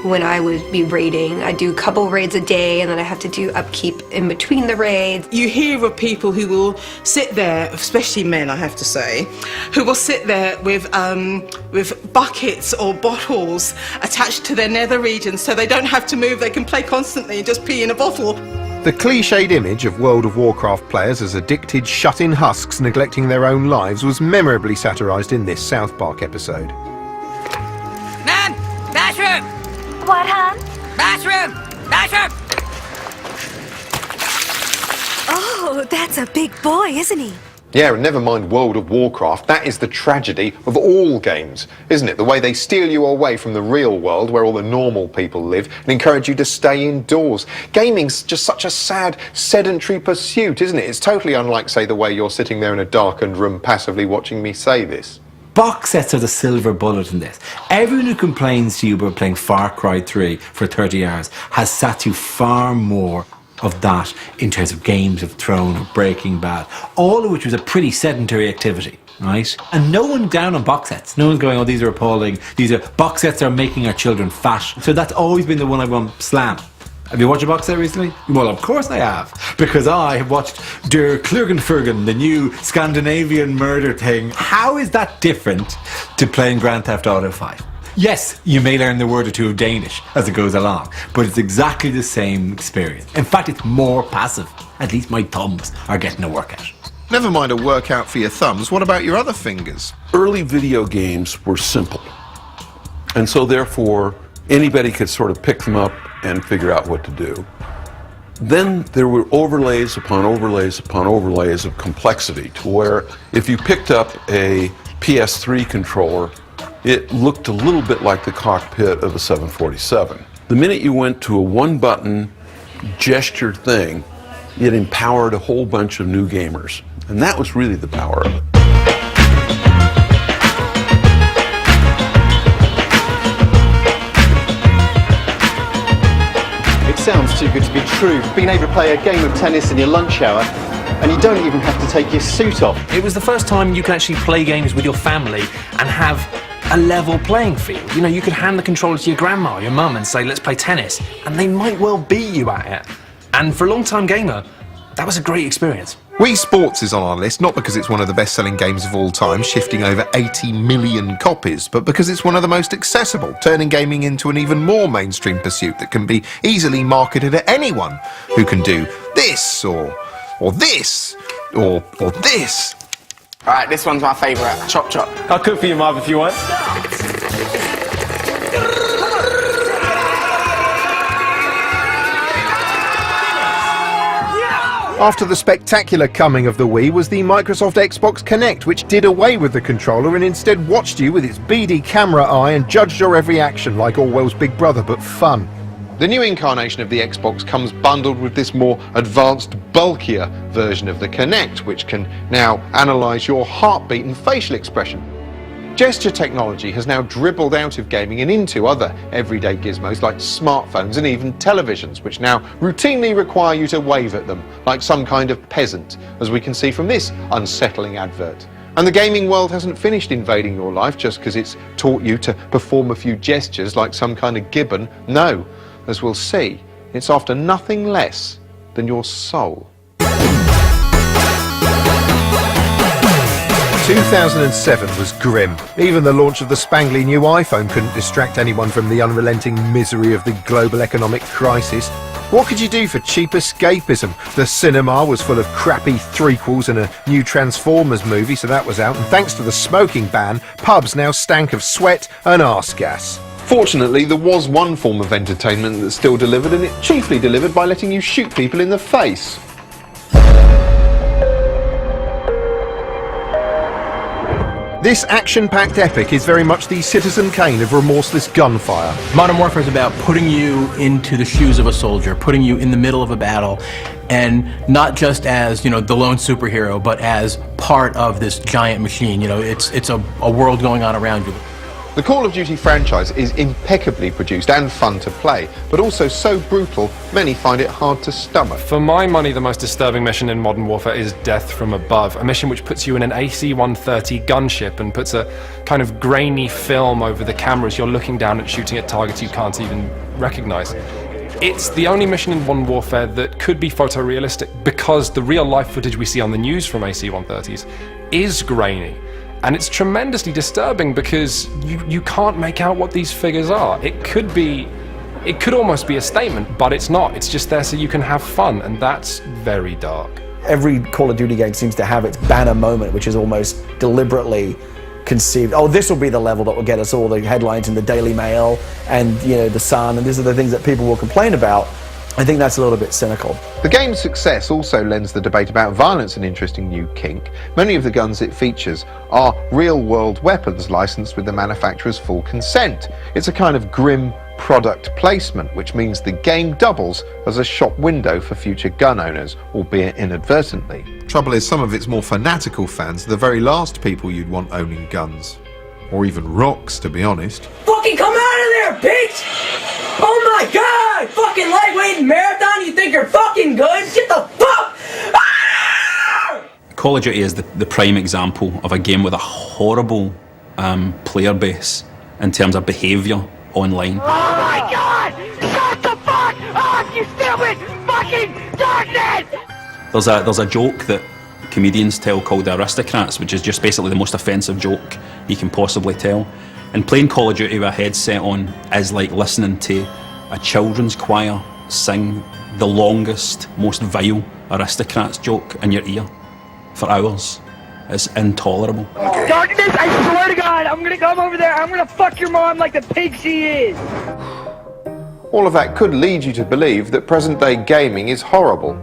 When I would be raiding, I do a couple raids a day, and then I have to do upkeep in between the raids. You hear of people who will sit there, especially men, I have to say, who will sit there with buckets or bottles attached to their nether regions, so they don't have to move. They can play constantly and just pee in a bottle. The cliched image of World of Warcraft players as addicted, shut-in husks neglecting their own lives was memorably satirised in this South Park episode. Man! Bathroom! What, hon? Bathroom! Bathroom! Oh, that's a big boy, isn't he? Yeah, and never mind World of Warcraft, that is the tragedy of all games, isn't it? The way they steal you away from the real world where all the normal people live and encourage you to stay indoors. Gaming's just such a sad, sedentary pursuit, isn't it? It's totally unlike, say, the way you're sitting there in a darkened room passively watching me say this. Box sets are the silver bullet in this. Everyone who complains to you about playing Far Cry 3 for 30 hours has sat you far more of that in terms of Games of Thrones or Breaking Bad, all of which was a pretty sedentary activity, right? And no one down on box sets. No one's going, oh, these are appalling. These are box sets are making our children fat. So that's always been the one I've gone, slam. Have you watched a box set recently? Well, of course I have, because I have watched Der Klugenfergen, the new Scandinavian murder thing. How is that different to playing Grand Theft Auto 5? Yes, you may learn the word or two of Danish as it goes along, but it's exactly the same experience. In fact, it's more passive. At least my thumbs are getting a workout. Never mind a workout for your thumbs, what about your other fingers? Early video games were simple, and so therefore anybody could sort of pick them up and figure out what to do. Then there were overlays upon overlays upon overlays of complexity to where if you picked up a PS3 controller, it looked a little bit like the cockpit of a 747. The minute you went to a one-button gesture thing, it empowered a whole bunch of new gamers. And that was really the power of it. It sounds too good to be true. Being able to play a game of tennis in your lunch hour, and you don't even have to take your suit off. It was the first time you could actually play games with your family and have a level playing field. You know, you could hand the controller to your grandma or your mum and say, let's play tennis, and they might well beat you at it. And for a long-time gamer, that was a great experience. Wii Sports is on our list not because it's one of the best-selling games of all time, shifting over 80 million copies, but because it's one of the most accessible, turning gaming into an even more mainstream pursuit that can be easily marketed at anyone who can do this, or this, or this. Alright, this one's my favourite. Chop chop. I'll cook for you, Marv, if you want. After the spectacular coming of the Wii was the Microsoft Xbox Kinect, which did away with the controller and instead watched you with its beady camera eye and judged your every action like Orwell's Big Brother, but fun. The new incarnation of the Xbox comes bundled with this more advanced, bulkier version of the Kinect, which can now analyse your heartbeat and facial expression. Gesture technology has now dribbled out of gaming and into other everyday gizmos like smartphones and even televisions, which now routinely require you to wave at them like some kind of peasant, as we can see from this unsettling advert. And the gaming world hasn't finished invading your life just because it's taught you to perform a few gestures like some kind of gibbon. No, as we'll see, it's after nothing less than your soul. 2007 was grim. Even the launch of the spangly new iPhone couldn't distract anyone from the unrelenting misery of the global economic crisis. What could you do for cheap escapism? The cinema was full of crappy threequels and a new Transformers movie, so that was out, and thanks to the smoking ban, pubs now stank of sweat and arse gas. Fortunately, there was one form of entertainment that still delivered, and it chiefly delivered by letting you shoot people in the face. This action-packed epic is very much the Citizen Kane of remorseless gunfire. Modern Warfare is about putting you into the shoes of a soldier, putting you in the middle of a battle, and not just as, you know, the lone superhero, but as part of this giant machine. You know, it's a world going on around you. The Call of Duty franchise is impeccably produced and fun to play, but also so brutal, many find it hard to stomach. For my money, the most disturbing mission in Modern Warfare is Death from Above, a mission which puts you in an AC-130 gunship and puts a kind of grainy film over the camera as you're looking down and shooting at targets you can't even recognize. It's the only mission in Modern Warfare that could be photorealistic because the real-life footage we see on the news from AC-130s is grainy. And it's tremendously disturbing because you can't make out what these figures are. It could almost be a statement, but it's not. It's just there so you can have fun, and that's very dark. Every Call of Duty game seems to have its banner moment, which is almost deliberately conceived. Oh, this will be the level that will get us all the headlines in the Daily Mail and, you know, the Sun, and these are the things that people will complain about. I think that's a little bit cynical. The game's success also lends the debate about violence an interesting new kink. Many of the guns it features are real-world weapons licensed with the manufacturer's full consent. It's a kind of grim product placement, which means the game doubles as a shop window for future gun owners, albeit inadvertently. Trouble is, some of its more fanatical fans are the very last people you'd want owning guns. Or even rocks, to be honest. Fucking come out of there, bitch! Oh my god! Fucking lightweight marathon, you think you're fucking good? Get the fuck! Call of Duty is the prime example of a game with a horrible player base in terms of behaviour online. Oh my god! Shut the fuck up, you stupid fucking darkness! There's a joke that comedians tell called the Aristocrats, which is just basically the most offensive joke you can possibly tell. And playing Call of Duty with a headset on is like listening to a children's choir sing the longest, most vile Aristocrats joke in your ear for hours. It's intolerable. Darkness, I swear to God, I'm gonna come over there, I'm gonna fuck your mom like the pig she is! All of that could lead you to believe that present-day gaming is horrible.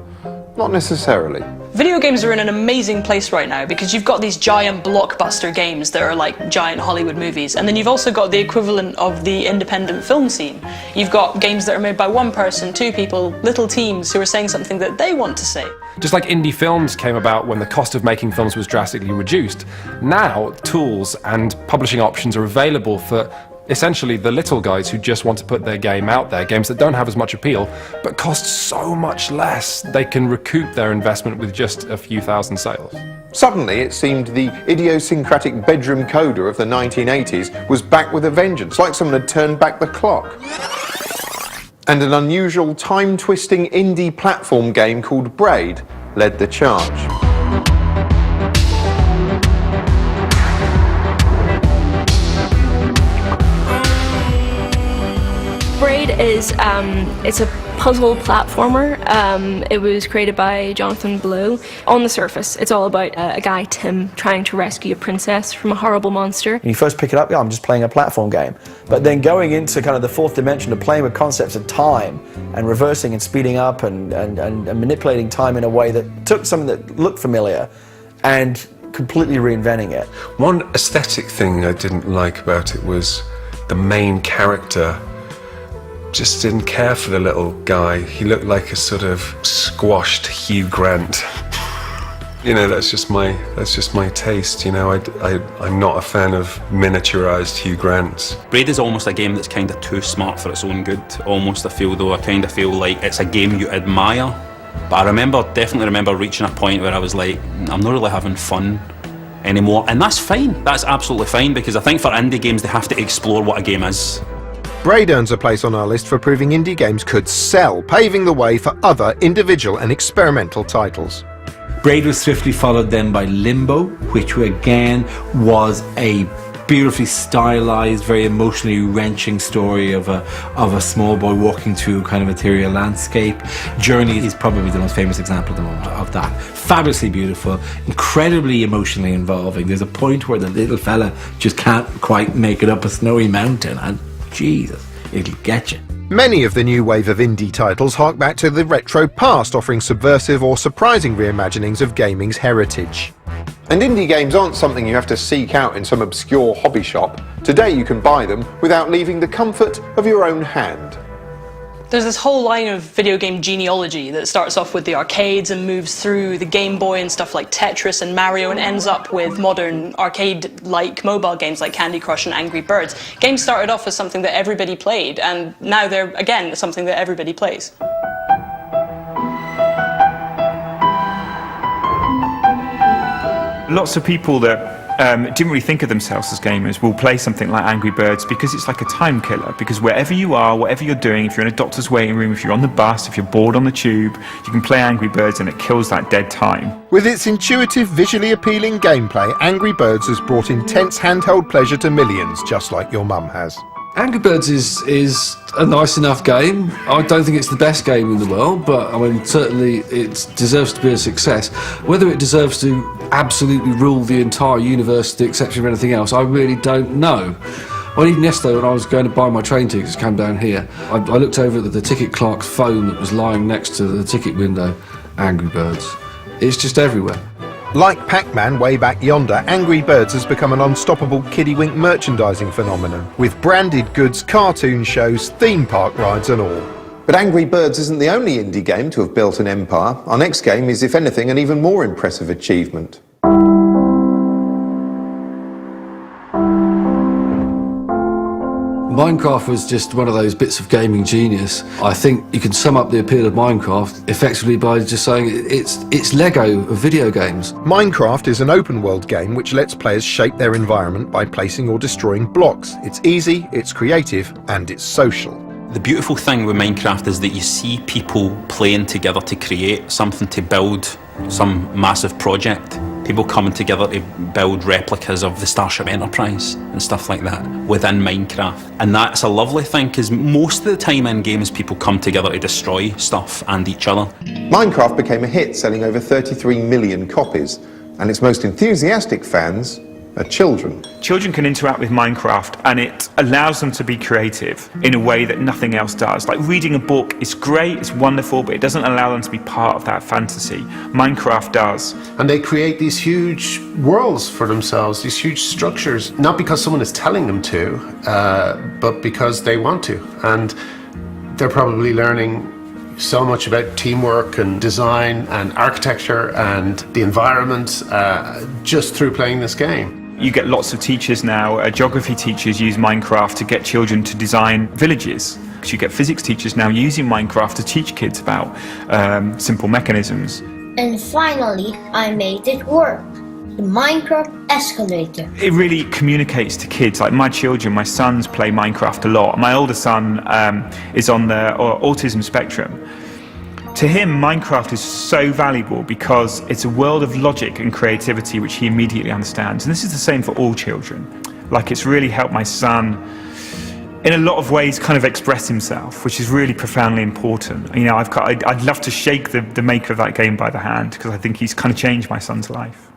Not necessarily. Video games are in an amazing place right now because you've got these giant blockbuster games that are like giant Hollywood movies, and then you've also got the equivalent of the independent film scene. You've got games that are made by one person, two people, little teams who are saying something that they want to say. Just like indie films came about when the cost of making films was drastically reduced, now tools and publishing options are available for essentially the little guys who just want to put their game out there, games that don't have as much appeal, but cost so much less. They can recoup their investment with just a few thousand sales. Suddenly, it seemed the idiosyncratic bedroom coder of the 1980s was back with a vengeance, like someone had turned back the clock. And an unusual time-twisting indie platform game called Braid led the charge. Braid is it's a puzzle platformer. It was created by Jonathan Blow. On the surface, it's all about a guy, Tim, trying to rescue a princess from a horrible monster. When you first pick it up, yeah, I'm just playing a platform game. But then going into kind of the fourth dimension of playing with concepts of time and reversing and speeding up and manipulating time in a way that took something that looked familiar and completely reinventing it. One aesthetic thing I didn't like about it was the main character just didn't care for the little guy. He looked like a sort of squashed Hugh Grant. You know, that's just my taste. You know, I'm not a fan of miniaturized Hugh Grants. Braid is almost a game that's kind of too smart for its own good. Almost, I kind of feel like it's a game you admire. But I definitely remember reaching a point where I was like, I'm not really having fun anymore. And that's fine. That's absolutely fine, because I think for indie games, they have to explore what a game is. Braid earns a place on our list for proving indie games could sell, paving the way for other individual and experimental titles. Braid was swiftly followed then by Limbo, which again was a beautifully stylized, very emotionally wrenching story of a small boy walking through kind of ethereal landscape. Journey is probably the most famous example at the moment of that. Fabulously beautiful, incredibly emotionally involving. There's a point where the little fella just can't quite make it up a snowy mountain, and Jesus, it'll get you. Many of the new wave of indie titles hark back to the retro past, offering subversive or surprising reimaginings of gaming's heritage. And indie games aren't something you have to seek out in some obscure hobby shop. Today you can buy them without leaving the comfort of your own hand. There's this whole line of video game genealogy that starts off with the arcades and moves through the Game Boy and stuff like Tetris and Mario and ends up with modern arcade-like mobile games like Candy Crush and Angry Birds. Games started off as something that everybody played, and now they're, again, something that everybody plays. Lots of people that didn't really think of themselves as gamers will play something like Angry Birds because it's like a time killer, because wherever you are, whatever you're doing, if you're in a doctor's waiting room, if you're on the bus, if you're bored on the tube, you can play Angry Birds and it kills that dead time. With its intuitive, visually appealing gameplay, Angry Birds has brought intense handheld pleasure to millions, just like your mum has. Angry Birds is a nice enough game. I don't think it's the best game in the world, but I mean, certainly it deserves to be a success. Whether it deserves to absolutely rule the entire universe to the exception of anything else, I really don't know. I mean, even yesterday when I was going to buy my train tickets to come down here, I looked over at the ticket clerk's phone that was lying next to the ticket window. Angry Birds. It's just everywhere. Like Pac-Man way back yonder, Angry Birds has become an unstoppable kiddie-wink merchandising phenomenon, with branded goods, cartoon shows, theme park rides and all. But Angry Birds isn't the only indie game to have built an empire. Our next game is, if anything, an even more impressive achievement. Minecraft was just one of those bits of gaming genius. I think you can sum up the appeal of Minecraft effectively by just saying it's Lego of video games. Minecraft is an open-world game which lets players shape their environment by placing or destroying blocks. It's easy, it's creative, and it's social. The beautiful thing with Minecraft is that you see people playing together to create something, to build some massive project. People coming together to build replicas of the Starship Enterprise and stuff like that within Minecraft. And that's a lovely thing, because most of the time in games people come together to destroy stuff and each other. Minecraft became a hit, selling over 33 million copies, and its most enthusiastic fans children. Children can interact with Minecraft and it allows them to be creative in a way that nothing else does. Like reading a book is great, it's wonderful, but it doesn't allow them to be part of that fantasy. Minecraft does. And they create these huge worlds for themselves, these huge structures, not because someone is telling them to, but because they want to. And they're probably learning so much about teamwork and design and architecture and the environment just through playing this game. You get lots of teachers now, geography teachers use Minecraft to get children to design villages. You get physics teachers now using Minecraft to teach kids about simple mechanisms. And finally, I made it work. The Minecraft escalator. It really communicates to kids. Like my children, my sons play Minecraft a lot. My older son is on the autism spectrum. To him, Minecraft is so valuable because it's a world of logic and creativity which he immediately understands. And this is the same for all children. Like it's really helped my son in a lot of ways kind of express himself, which is really profoundly important. You know, I'd love to shake the maker of that game by the hand because I think he's kind of changed my son's life.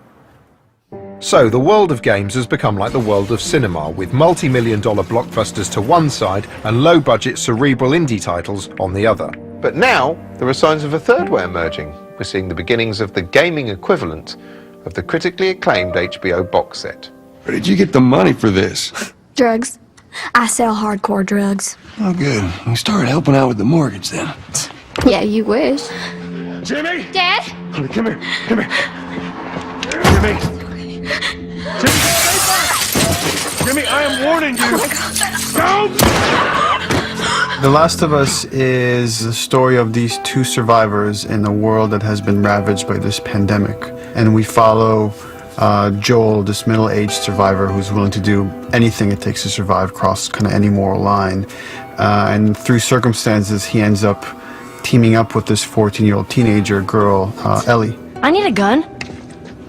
So the world of games has become like the world of cinema, with multi-million-dollar blockbusters to one side and low-budget cerebral indie titles on the other. But now there are signs of a third way emerging. We're seeing the beginnings of the gaming equivalent of the critically acclaimed HBO box set. Where did you get the money for this? Drugs. I sell hardcore drugs. Oh, good. You started helping out with the mortgage then. Yeah, you wish. Jimmy! Dad? Honey, come here. Come here. Jimmy! Jimmy, stay back! Jimmy, I am warning you! Don't! The Last of Us is the story of these two survivors in a world that has been ravaged by this pandemic. And we follow Joel, this middle-aged survivor who's willing to do anything it takes to survive, cross kind of any moral line. And through circumstances, he ends up teaming up with this 14-year-old teenager girl, Ellie. I need a gun.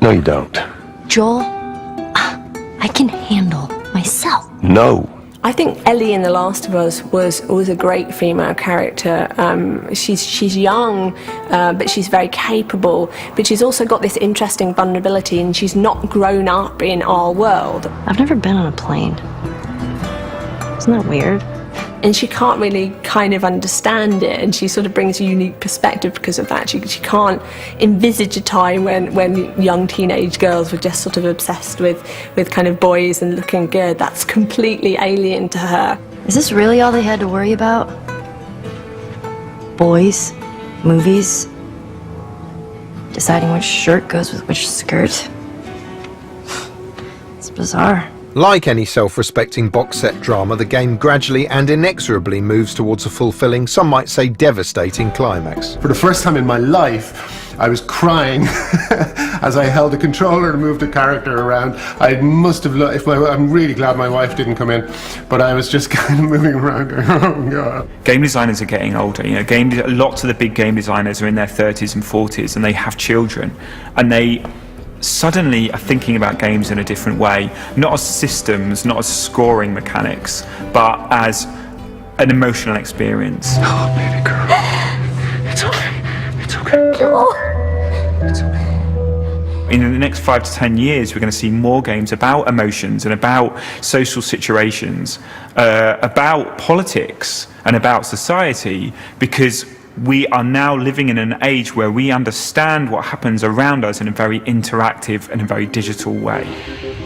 No, you don't. Joel, I can handle myself. No. I think Ellie in The Last of Us was a great female character. She's young, but she's very capable, but she's also got this interesting vulnerability, and she's not grown up in our world. I've never been on a plane. Isn't that weird? And she can't really kind of understand it, and she sort of brings a unique perspective because of that. She can't envisage a time when young teenage girls were just sort of obsessed with kind of boys and looking good. That's completely alien to her. Is this really all they had to worry about? Boys, movies, deciding which shirt goes with which skirt? It's bizarre. Like any self-respecting box set drama, the game gradually and inexorably moves towards a fulfilling, some might say devastating climax. For the first time in my life, I was crying as I held the controller to move the character around. I must have I'm really glad my wife didn't come in, but I was just kind of moving around going, oh God. Game designers are getting older. You know, lots of the big game designers are in their 30s and 40s, and they have children, and they suddenly are thinking about games in a different way, not as systems, not as scoring mechanics, but as an emotional experience. Oh, baby girl. It's okay. It's okay. It's okay. In the next 5 to 10 years, we're going to see more games about emotions and about social situations, about politics and about society, because we are now living in an age where we understand what happens around us in a very interactive and a very digital way.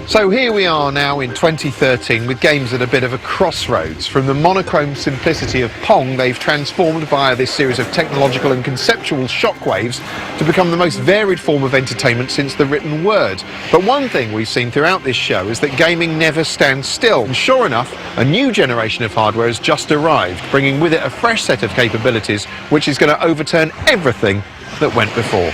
So here we are now in 2013 with games at a bit of a crossroads. From the monochrome simplicity of Pong, they've transformed via this series of technological and conceptual shockwaves to become the most varied form of entertainment since the written word. But one thing we've seen throughout this show is that gaming never stands still. And sure enough, a new generation of hardware has just arrived, bringing with it a fresh set of capabilities which is going to overturn everything that went before.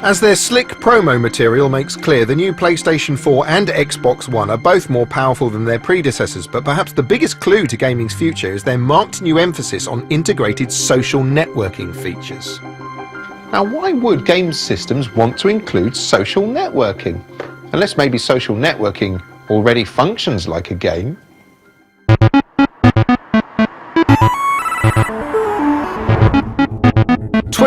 As their slick promo material makes clear, the new PlayStation 4 and Xbox One are both more powerful than their predecessors, but perhaps the biggest clue to gaming's future is their marked new emphasis on integrated social networking features. Now, why would game systems want to include social networking? Unless maybe social networking already functions like a game.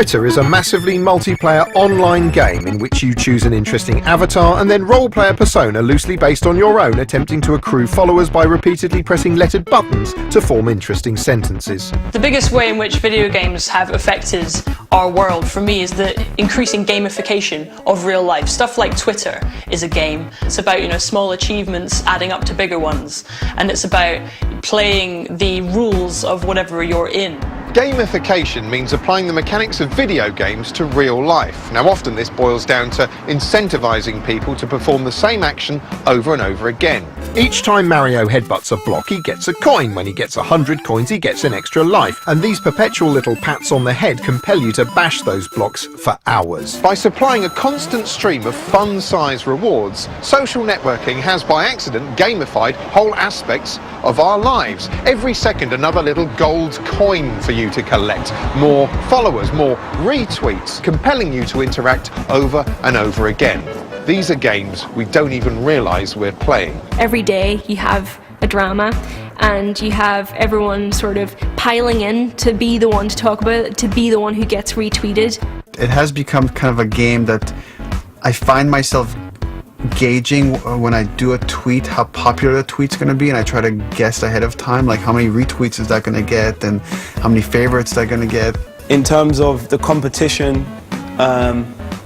Twitter is a massively multiplayer online game in which you choose an interesting avatar and then role-play a persona loosely based on your own, attempting to accrue followers by repeatedly pressing lettered buttons to form interesting sentences. The biggest way in which video games have affected our world for me is the increasing gamification of real life. Stuff like Twitter is a game. It's about, small achievements adding up to bigger ones, and it's about playing the rules of whatever you're in. Gamification means applying the mechanics of video games to real life. Now, often this boils down to incentivizing people to perform the same action over and over again. Each time Mario headbutts a block, he gets a coin. When he gets 100 coins, he gets an extra life. And these perpetual little pats on the head compel you to bash those blocks for hours. By supplying a constant stream of fun-sized rewards, social networking has by accident gamified whole aspects of our lives. Every second, another little gold coin for you to collect, more followers, more retweets, compelling you to interact over and over again. These are games we don't even realise we're playing. Every day you have a drama and you have everyone sort of piling in to be the one to talk about it, to be the one who gets retweeted. It has become kind of a game that I find myself gauging when I do a tweet how popular the tweet's going to be, and I try to guess ahead of time, like how many retweets is that going to get and how many favorites they're going to get. In terms of the competition,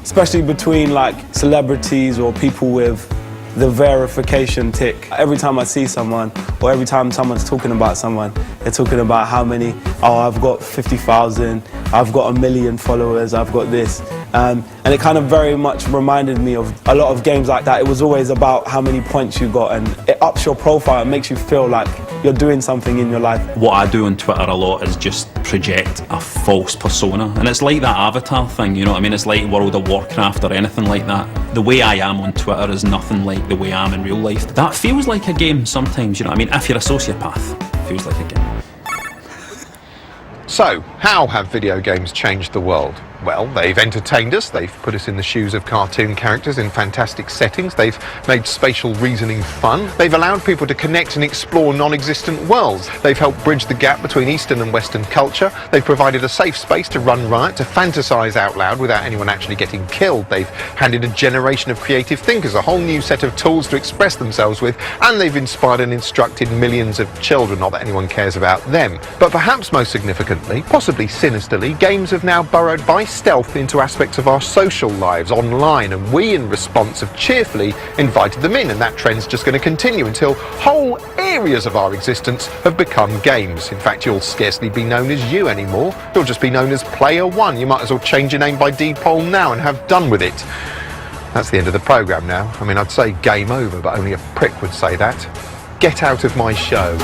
especially between like celebrities or people with the verification tick. Every time I see someone, or every time someone's talking about someone, they're talking about how many, I've got 50,000, I've got 1 million followers, I've got this. And it kind of very much reminded me of a lot of games like that. It was always about how many points you got, and it ups your profile and makes you feel like you're doing something in your life. What I do on Twitter a lot is just project a false persona, and it's like that Avatar thing, you know what I mean? It's like World of Warcraft or anything like that. The way I am on Twitter is nothing like the way I am in real life. That feels like a game sometimes, you know what I mean? If you're a sociopath, it feels like a game. So, how have video games changed the world? Well, they've entertained us, they've put us in the shoes of cartoon characters in fantastic settings, they've made spatial reasoning fun, they've allowed people to connect and explore non-existent worlds, they've helped bridge the gap between Eastern and Western culture, they've provided a safe space to run riot, to fantasise out loud without anyone actually getting killed, they've handed a generation of creative thinkers a whole new set of tools to express themselves with, and they've inspired and instructed millions of children, not that anyone cares about them. But perhaps most significantly, possibly sinisterly, games have now burrowed by stealth into aspects of our social lives online, and we in response have cheerfully invited them in, and that trend's just going to continue until whole areas of our existence have become games. In fact, you'll scarcely be known as you anymore, you'll just be known as Player One. You might as well change your name by deed poll now and have done with it. That's the end of the programme now. I mean, I'd say game over, but only a prick would say that. Get out of my show.